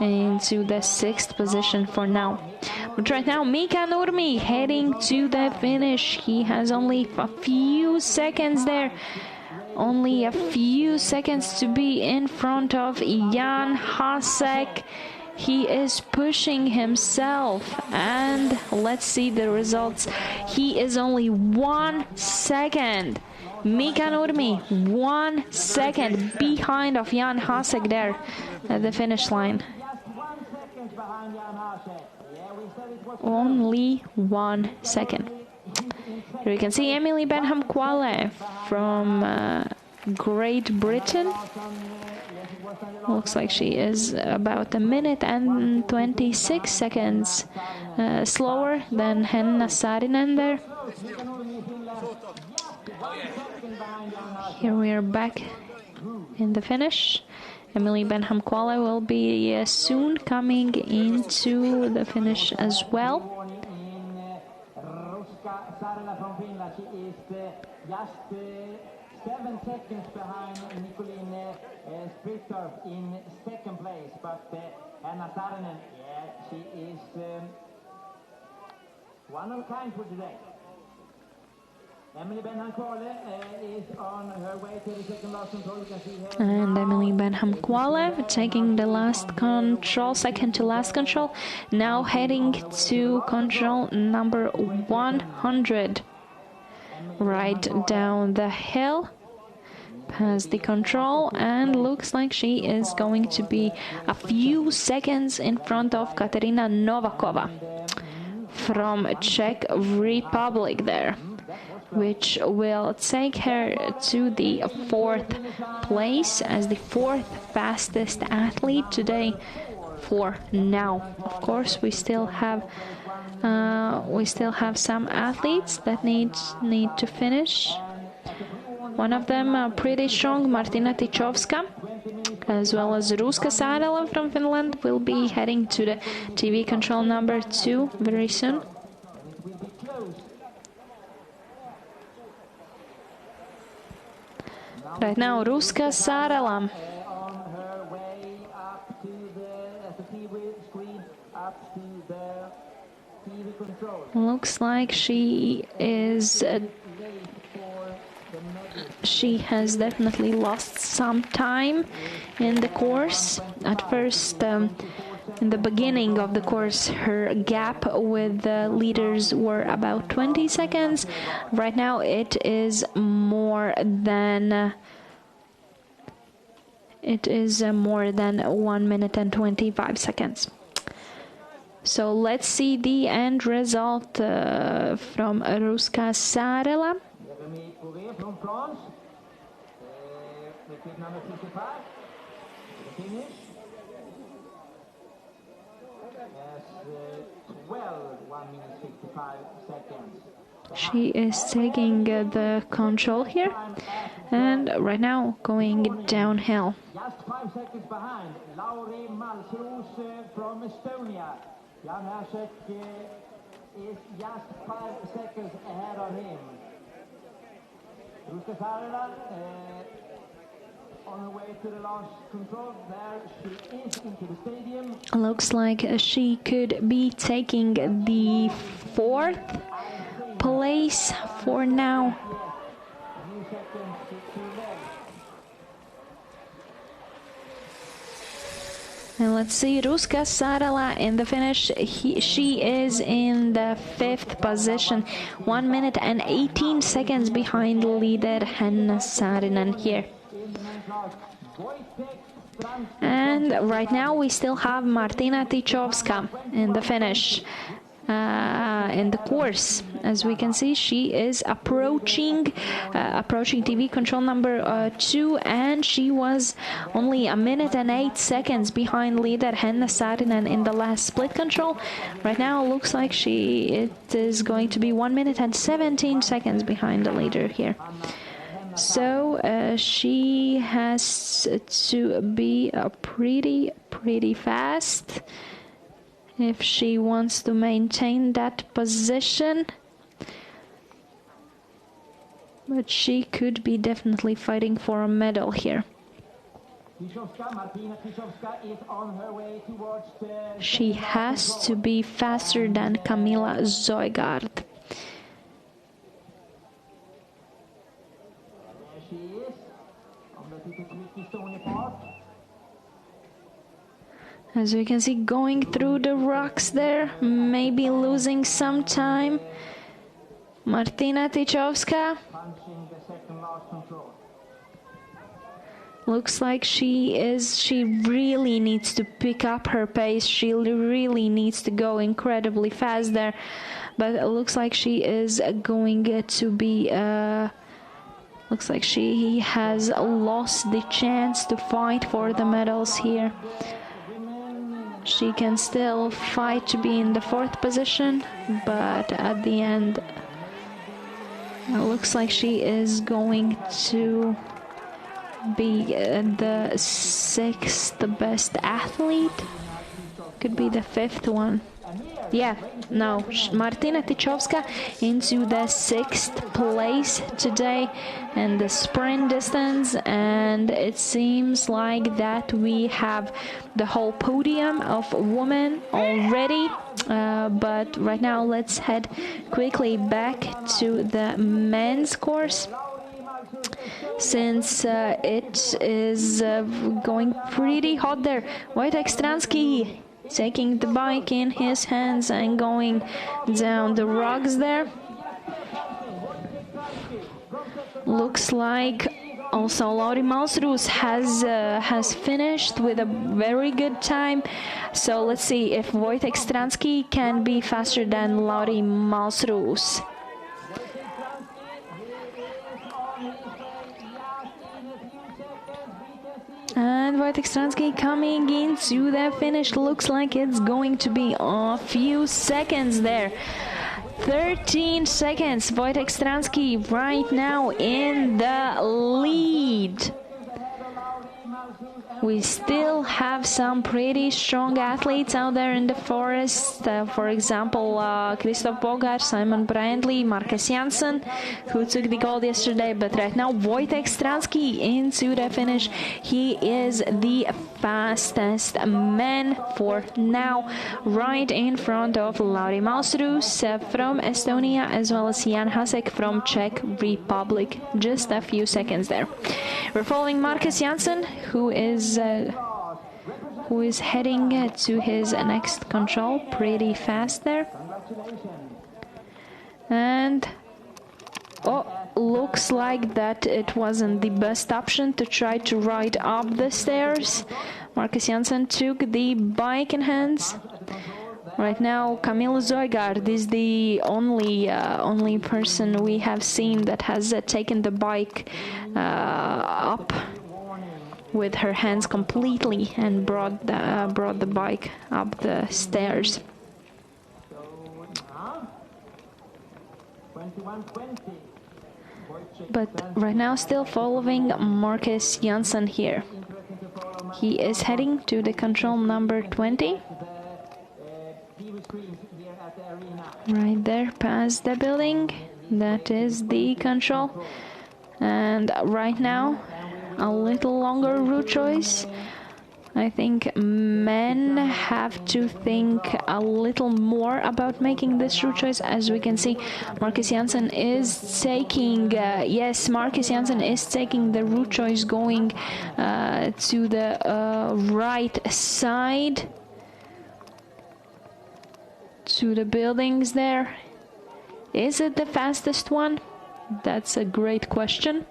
into the 6th position for now. But right now, Mika Nurmi heading to the finish. He has only a few seconds there. Only a few seconds to be in front of Jan Hasek. He is pushing himself, and let's see the results. He is only 1 second. Mika Nurmi, 1 second behind of Jan Hasek there at the finish line. Just 1 second behind Jan Hasek. Yeah, we said it was Only 1 second. Here we can see Emily Benham Quale from Great Britain. Looks like she is about 1 minute and 26 seconds slower than Hanna Saarinen there. Here we are back in the finish. Emily Benham Quale will be soon coming into the finish as well. Ruska Saarela from Finland. She is just 7 seconds behind Nicoline Sprittorff in 2nd place, but Hanna Saarinen, yeah, she is one of a kind for today. Emily Benham Quale is on her way to the 2nd last control. You can see her. And Emily Benham Quale taking the last control, second to last control, now heading to control number 100. Right down the hill, past the control, and looks like she is going to be a few seconds in front of Katerina Novakova from Czech Republic there, which will take her to the 4th place as the 4th fastest athlete today for now. Of course, we still have some athletes that need to finish. One of them pretty strong, Martina Tichovska, as well as Ruska Saarela from Finland, will be heading to the TV control number 2 very soon. Right now, Ruska Sarela. On her way up to the TV screen, up to the TV control. Looks like she is. She has definitely lost some time in the course. At first, in the beginning of the course, her gap with the leaders were about 20 seconds. Right now, it is more than 1 minute and 25 seconds. So let's see the end result from Ruska Sarela. From France, with number 55, the finish. Yes, 1 minute 55 seconds. She is taking the control here, and right now going downhill. Just 5 seconds behind, Lauri Malsroos from Estonia. Jan Hasek is just 5 seconds ahead of him. Ruska Sarela on her way to the last control. There she is into the stadium. Looks like she could be taking the 4th place for now. And let's see, Ruska Sarela in the finish. She is in the 5th position, 1 minute and 18 seconds behind leader Hanna Saarinen here. And right now we still have Martina Tichovska in the finish. In the course, as we can see, she is approaching TV control number 2, and she was only 1 minute and 8 seconds behind leader Hanna Saarinen in the last split control. Right now, looks like it is going to be 1 minute and 17 seconds behind the leader here. So she has to be pretty fast if she wants to maintain that position, but she could be definitely fighting for a medal here. She has to be faster than Kamila Zoigard. As we can see, going through the rocks there, maybe losing some time. Martina Tichovska. Looks like she really needs to pick up her pace. She really needs to go incredibly fast there. But it looks like she is going to be... looks like she has lost the chance to fight for the medals here. She can still fight to be in the 4th position, but at the end, it looks like she is going to be the 6th best athlete. Could be the 5th one. Yeah, no, Martina Tichovska into the 6th place today in the sprint distance, and it seems like that we have the whole podium of women already. But right now, let's head quickly back to the men's course, since it is going pretty hot there. Wojtek Stransky taking the bike in his hands and going down the rocks there. Looks like also Lauri Malsroos has finished with a very good time. So let's see if Wojtek Stransky can be faster than Lauri Malsroos. And Wojtek Stransky coming into the finish. Looks like it's going to be a few seconds there. 13 seconds. Wojtek Stransky right now in the lead. We still have some pretty strong athletes out there in the forest. For example, Krzysztof Bogar, Simon Brandley, Marcus Janssen, who took the gold yesterday. But right now, Wojtek Stransky into the finish. He is the fastest man for now, right in front of Lauri Malsrus from Estonia, as well as Jan Hasek from Czech Republic. Just a few seconds there. We're following Marcus Janssen, who is heading to his next control pretty fast there. And looks like that it wasn't the best option to try to ride up the stairs. Marcus Janssen took the bike in hands. Right now, Kamil Zoigard is the only person we have seen that has taken the bike up with her hands completely and brought the bike up the stairs. But right now, still following Marcus Janssen here. He is heading to the control number 20. Right there, past the building. That is the control. And right now, a little longer route choice. I think men have to think a little more about making this route choice. As we can see, Marcus Janssen is taking, Marcus Janssen is taking the route choice going to the right side, to the buildings there. Is it the fastest one? That's a great question.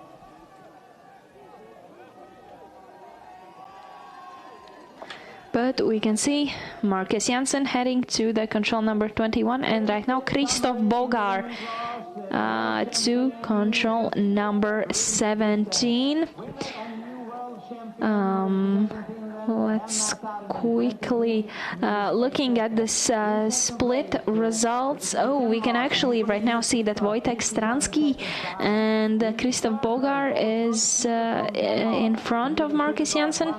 But we can see Marcus Janssen heading to the control number 21, and right now Krzysztof Bogar to control number 17. Let's quickly looking at this split results. We can actually right now see that Wojtek Stransky and Krzysztof Bogar is in front of Marcus Janssen.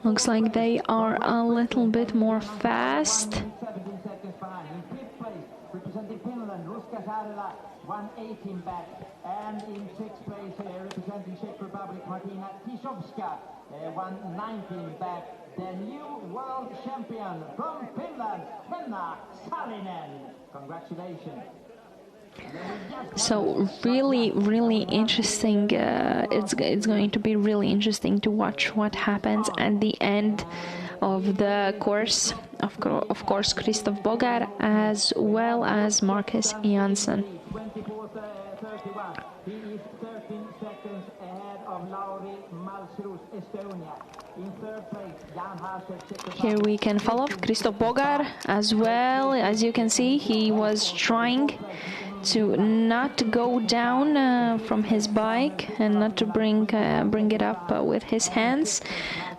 Looks like they are a little bit more fast. 118 back, and in sixth place representing Czech Republic, Martina Tiszowska, 119 back. The new world champion from Finland, Henna Salinen. Congratulations. So really interesting. It's going to be really interesting to watch what happens at the end of the course. Of course, Krzysztof Bogar as well as Marcus Janssen. 24:31. He is 13 seconds ahead of Lauri Malsrus, Estonia. In third place, Jan Hasek. Here we can follow Krzysztof Bogar as well. As you can see, he was trying to not go down from his bike and not to bring it up with his hands,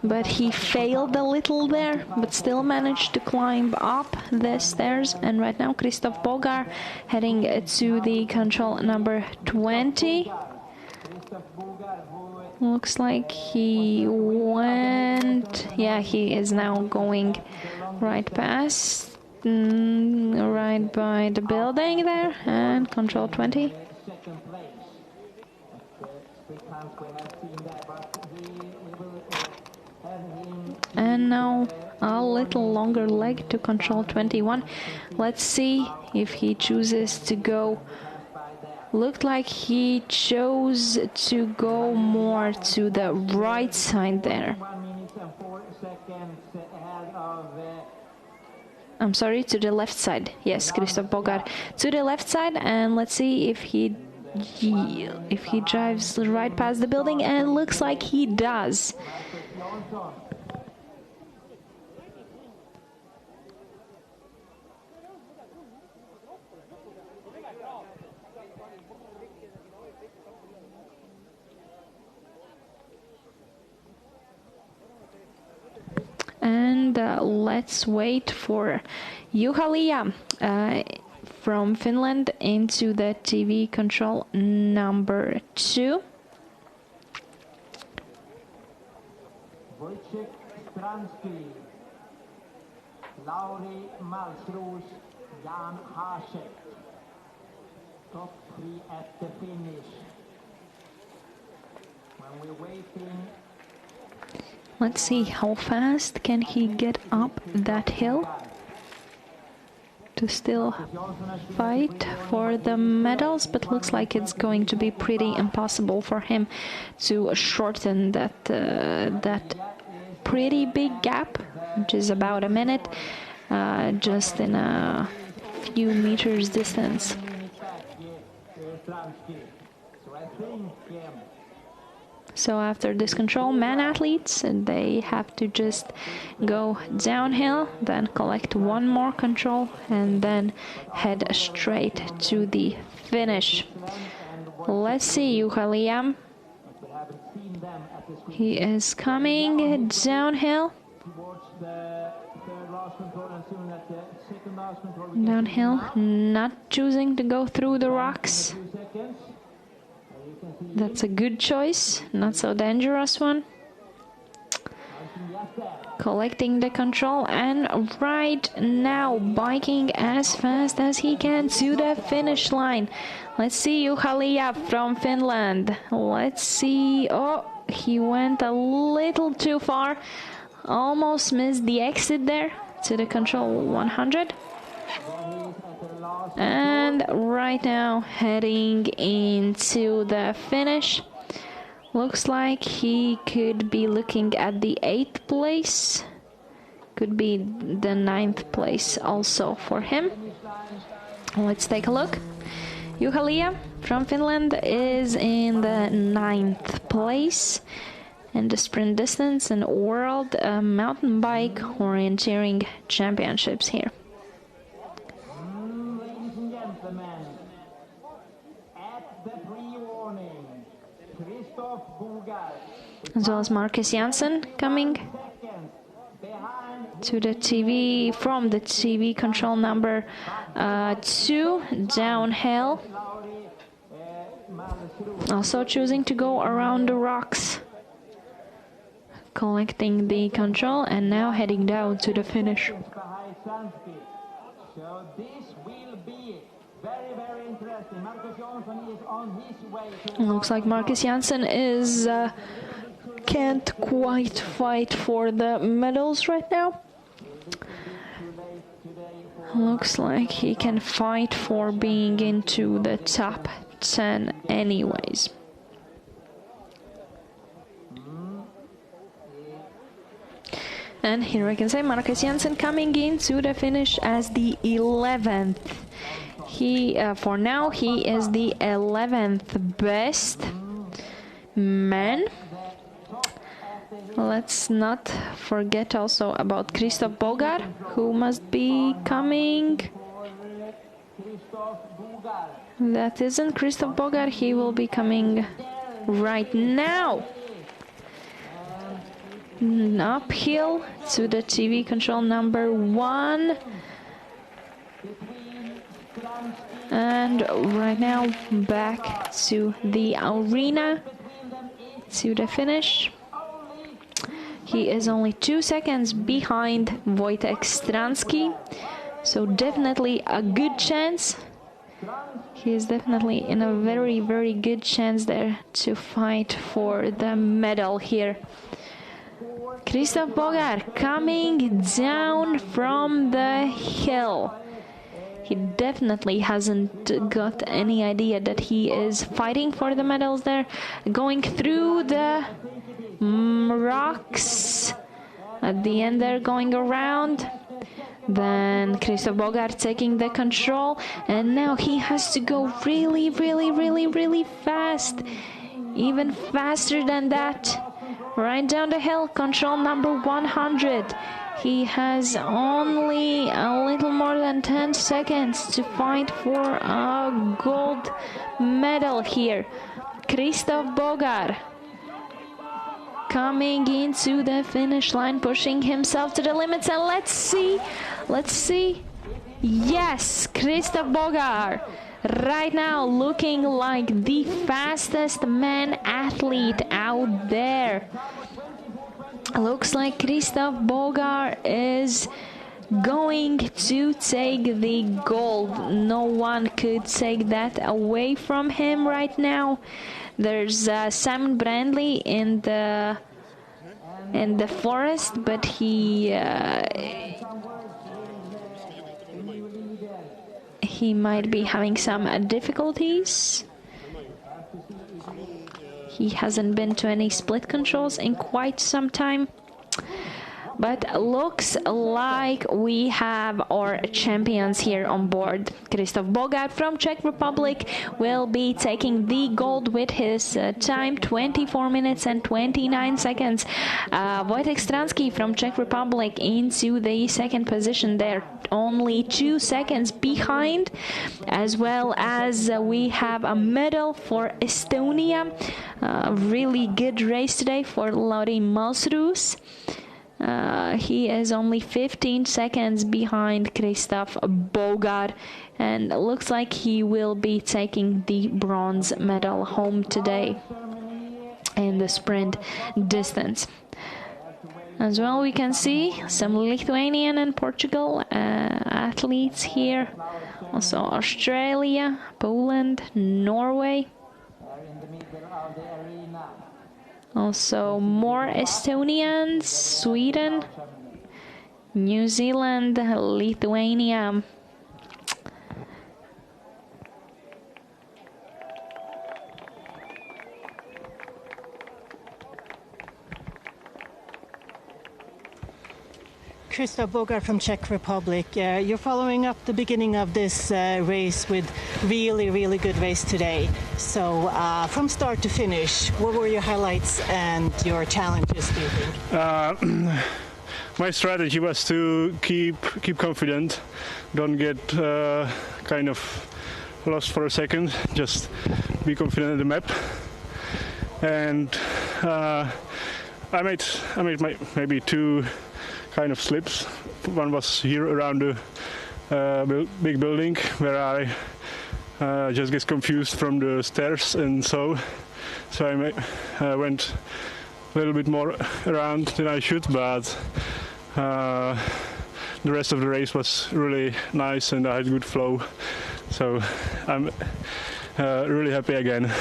but he failed a little there, but still managed to climb up the stairs. And right now Krzysztof Bogar heading to the control number 20. Looks like he went, he is now going right past, right by the building there, and control 20. And now a little longer leg to control 21. Let's see if he chooses to go. Looked like he chose to go more to the right side there. I'm sorry, to the left side. Yes, Krzysztof Bogar to the left side, and let's see if he drives right past the building, and looks like he does. And let's wait for Juha-Liia from Finland into the TV control number 2. Wojciech Stransky, Lauri Malsros, Jan Hasek. Top 3 at the finish. When we're waiting. Let's see how fast can he get up that hill to still fight for the medals, but looks like it's going to be pretty impossible for him to shorten that pretty big gap, which is about a minute, just in a few meters distance. So after this control, man athletes, they have to just go downhill, then collect one more control, and then head straight to the finish. Let's see, Juha Liam. He is coming downhill. Downhill, not choosing to go through the rocks. That's a good choice, not so dangerous one. Collecting the control and right now biking as fast as he can to the finish line. Let's see Juha Liam from Finland. Let's see. Oh, he went a little too far. Almost missed the exit there to the control 100. And right now heading into the finish. Looks like he could be looking at the 8th place. Could be the 9th place also for him. Let's take a look. Juha Liam from Finland is in the 9th place in the sprint distance and World Mountain Bike Orienteering Championships here. As well as Marcus Janssen coming to the TV from the TV control number 2 downhill. Also choosing to go around the rocks, collecting the control and now heading down to the finish. So this will be very, very interesting. Marcus Janssen is on his way to... Looks like Marcus Janssen is can't quite fight for the medals right now. Looks like he can fight for being into the top 10 anyways. And here I can say Marcus Janssen coming into the finish as the 11th. He, for now, he is the 11th best man. Let's not forget also about Krzysztof Bogar, who must be coming. That isn't Krzysztof Bogar, he will be coming right now. Uphill to the TV control number 1. And right now back to the arena to the finish. He is only 2 seconds behind Wojtek Stransky, so definitely a good chance. He is definitely in a very, very good chance there to fight for the medal here. Krzysztof Bogar coming down from the hill. He definitely hasn't got any idea that he is fighting for the medals there. Going through the rocks. At the end they're going around. Then Krzysztof Bogar taking the control. And now he has to go really, really, really, really fast. Even faster than that. Right down the hill, control number 100. He has only a little more than 10 seconds to fight for a gold medal here. Krzysztof Bogar coming into the finish line, pushing himself to the limits, and let's see. Yes, Krzysztof Bogar right now looking like the fastest man athlete out there. Looks like Krzysztof Bogar is going to take the gold. No one could take that away from him right now. There's Simon Brandley in the forest, but he might be having some difficulties. He hasn't been to any split controls in quite some time. But looks like we have our champions here on board. Krzysztof Bogar from Czech Republic will be taking the gold with his time, 24 minutes and 29 seconds. Wojtek Stransky from Czech Republic into the second position there, only 2 seconds behind. As well as we have a medal for Estonia. Really good race today for Lauri Malsrus. He is only 15 seconds behind Krzysztof Bogar, and looks like he will be taking the bronze medal home today in the sprint distance. As well, we can see some Lithuanian and Portugal athletes here, also Australia, Poland, Norway. Also more Estonians, Sweden, New Zealand, Lithuania. Krzysztof Bogar from Czech Republic. You're following up the beginning of this race with really good race today. So from start to finish, what were your highlights and your challenges, do you think? My strategy was to keep confident, don't get kind of lost for a second, just be confident in the map. And I made maybe 2 kind of slips. One was here around the big building where I just get confused from the stairs, and so I went a little bit more around than I should, but the rest of the race was really nice and I had good flow, so I'm really happy again.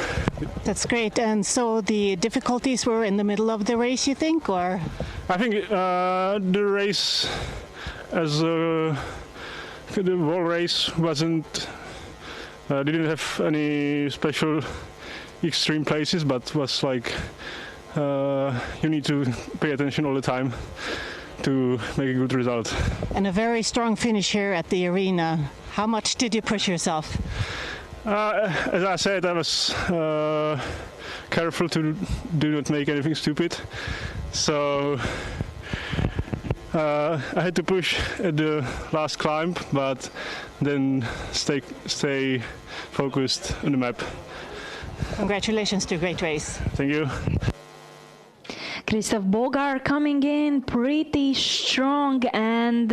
That's great. And so the difficulties were in the middle of the race, you think, or? I think the race as the whole race didn't have any special extreme places, but was like you need to pay attention all the time to make a good result. And a very strong finish here at the arena. How much did you push yourself? As I said, I was careful to do not make anything stupid. So I had to push at the last climb, but then stay focused on the map. Congratulations to a great race. Thank you. Krzysztof Bogar coming in pretty strong and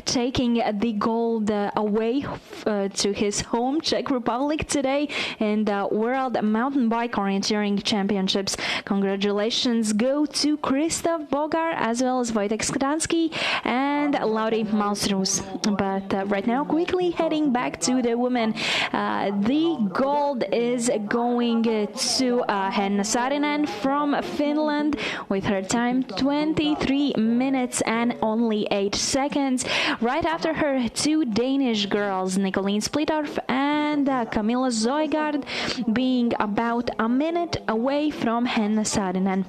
taking the gold away to his home Czech Republic today in the World Mountain Bike Orienteering Championships. Congratulations go to Krzysztof Bogar as well as Wojtek Stransky and Lauri Malsrus. But right now, quickly heading back to the women. The gold is going to Henna Saarinen from Finland, with her time 23 minutes and only 8 seconds. Right after her, 2 Danish girls, Nicoline Splittorff and Camilla Zoigard, being about a minute away from Henna Saarinen.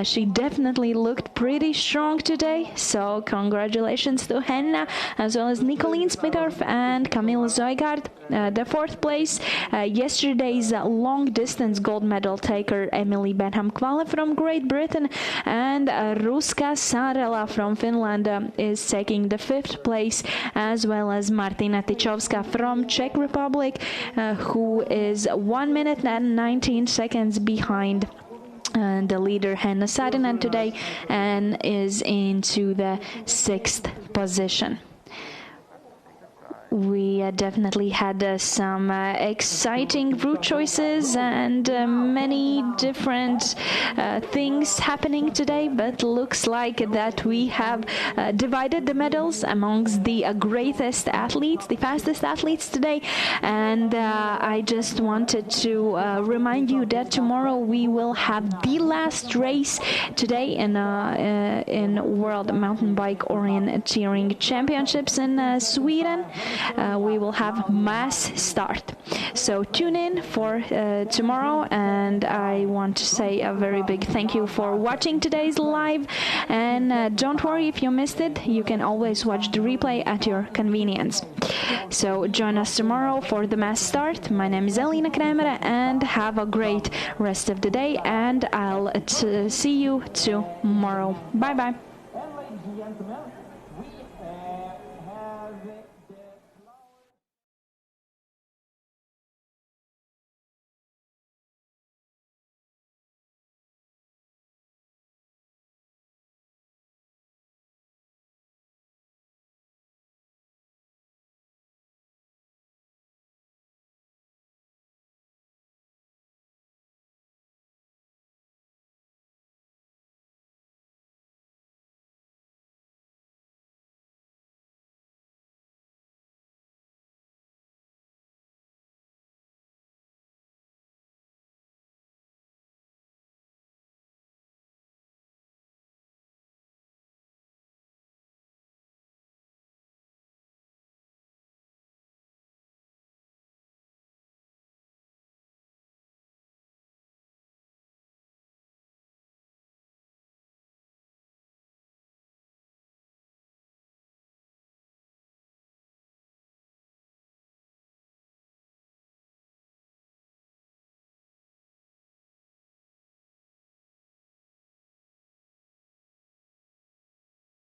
She definitely looked pretty strong today, so congratulations to Henna as well as Nicoline Splittorff and Camilla Zoigard. The 4th place, yesterday's long distance gold medal taker Emily Benham Kvale from Great Britain, and Ruska Saarela from Finland is taking the 5th place, as well as Martina Tychovska from Czech Republic, who is 1 minute and 19 seconds behind the leader Henna Saarinen today, and is into the 6th position. We definitely had some exciting route choices and many different things happening today, but looks like that we have divided the medals amongst the greatest athletes, the fastest athletes today. And I just wanted to remind you that tomorrow we will have the last race today in World Mountain Bike Orienteering Championships in Sweden. We will have mass start. So tune in for tomorrow, and I want to say a very big thank you for watching today's live. And don't worry if you missed it, you can always watch the replay at your convenience. So join us tomorrow for the mass start. My name is Elīna Krēmere, and have a great rest of the day, and I'll see you tomorrow. Bye bye. And ladies and gentlemen, we have the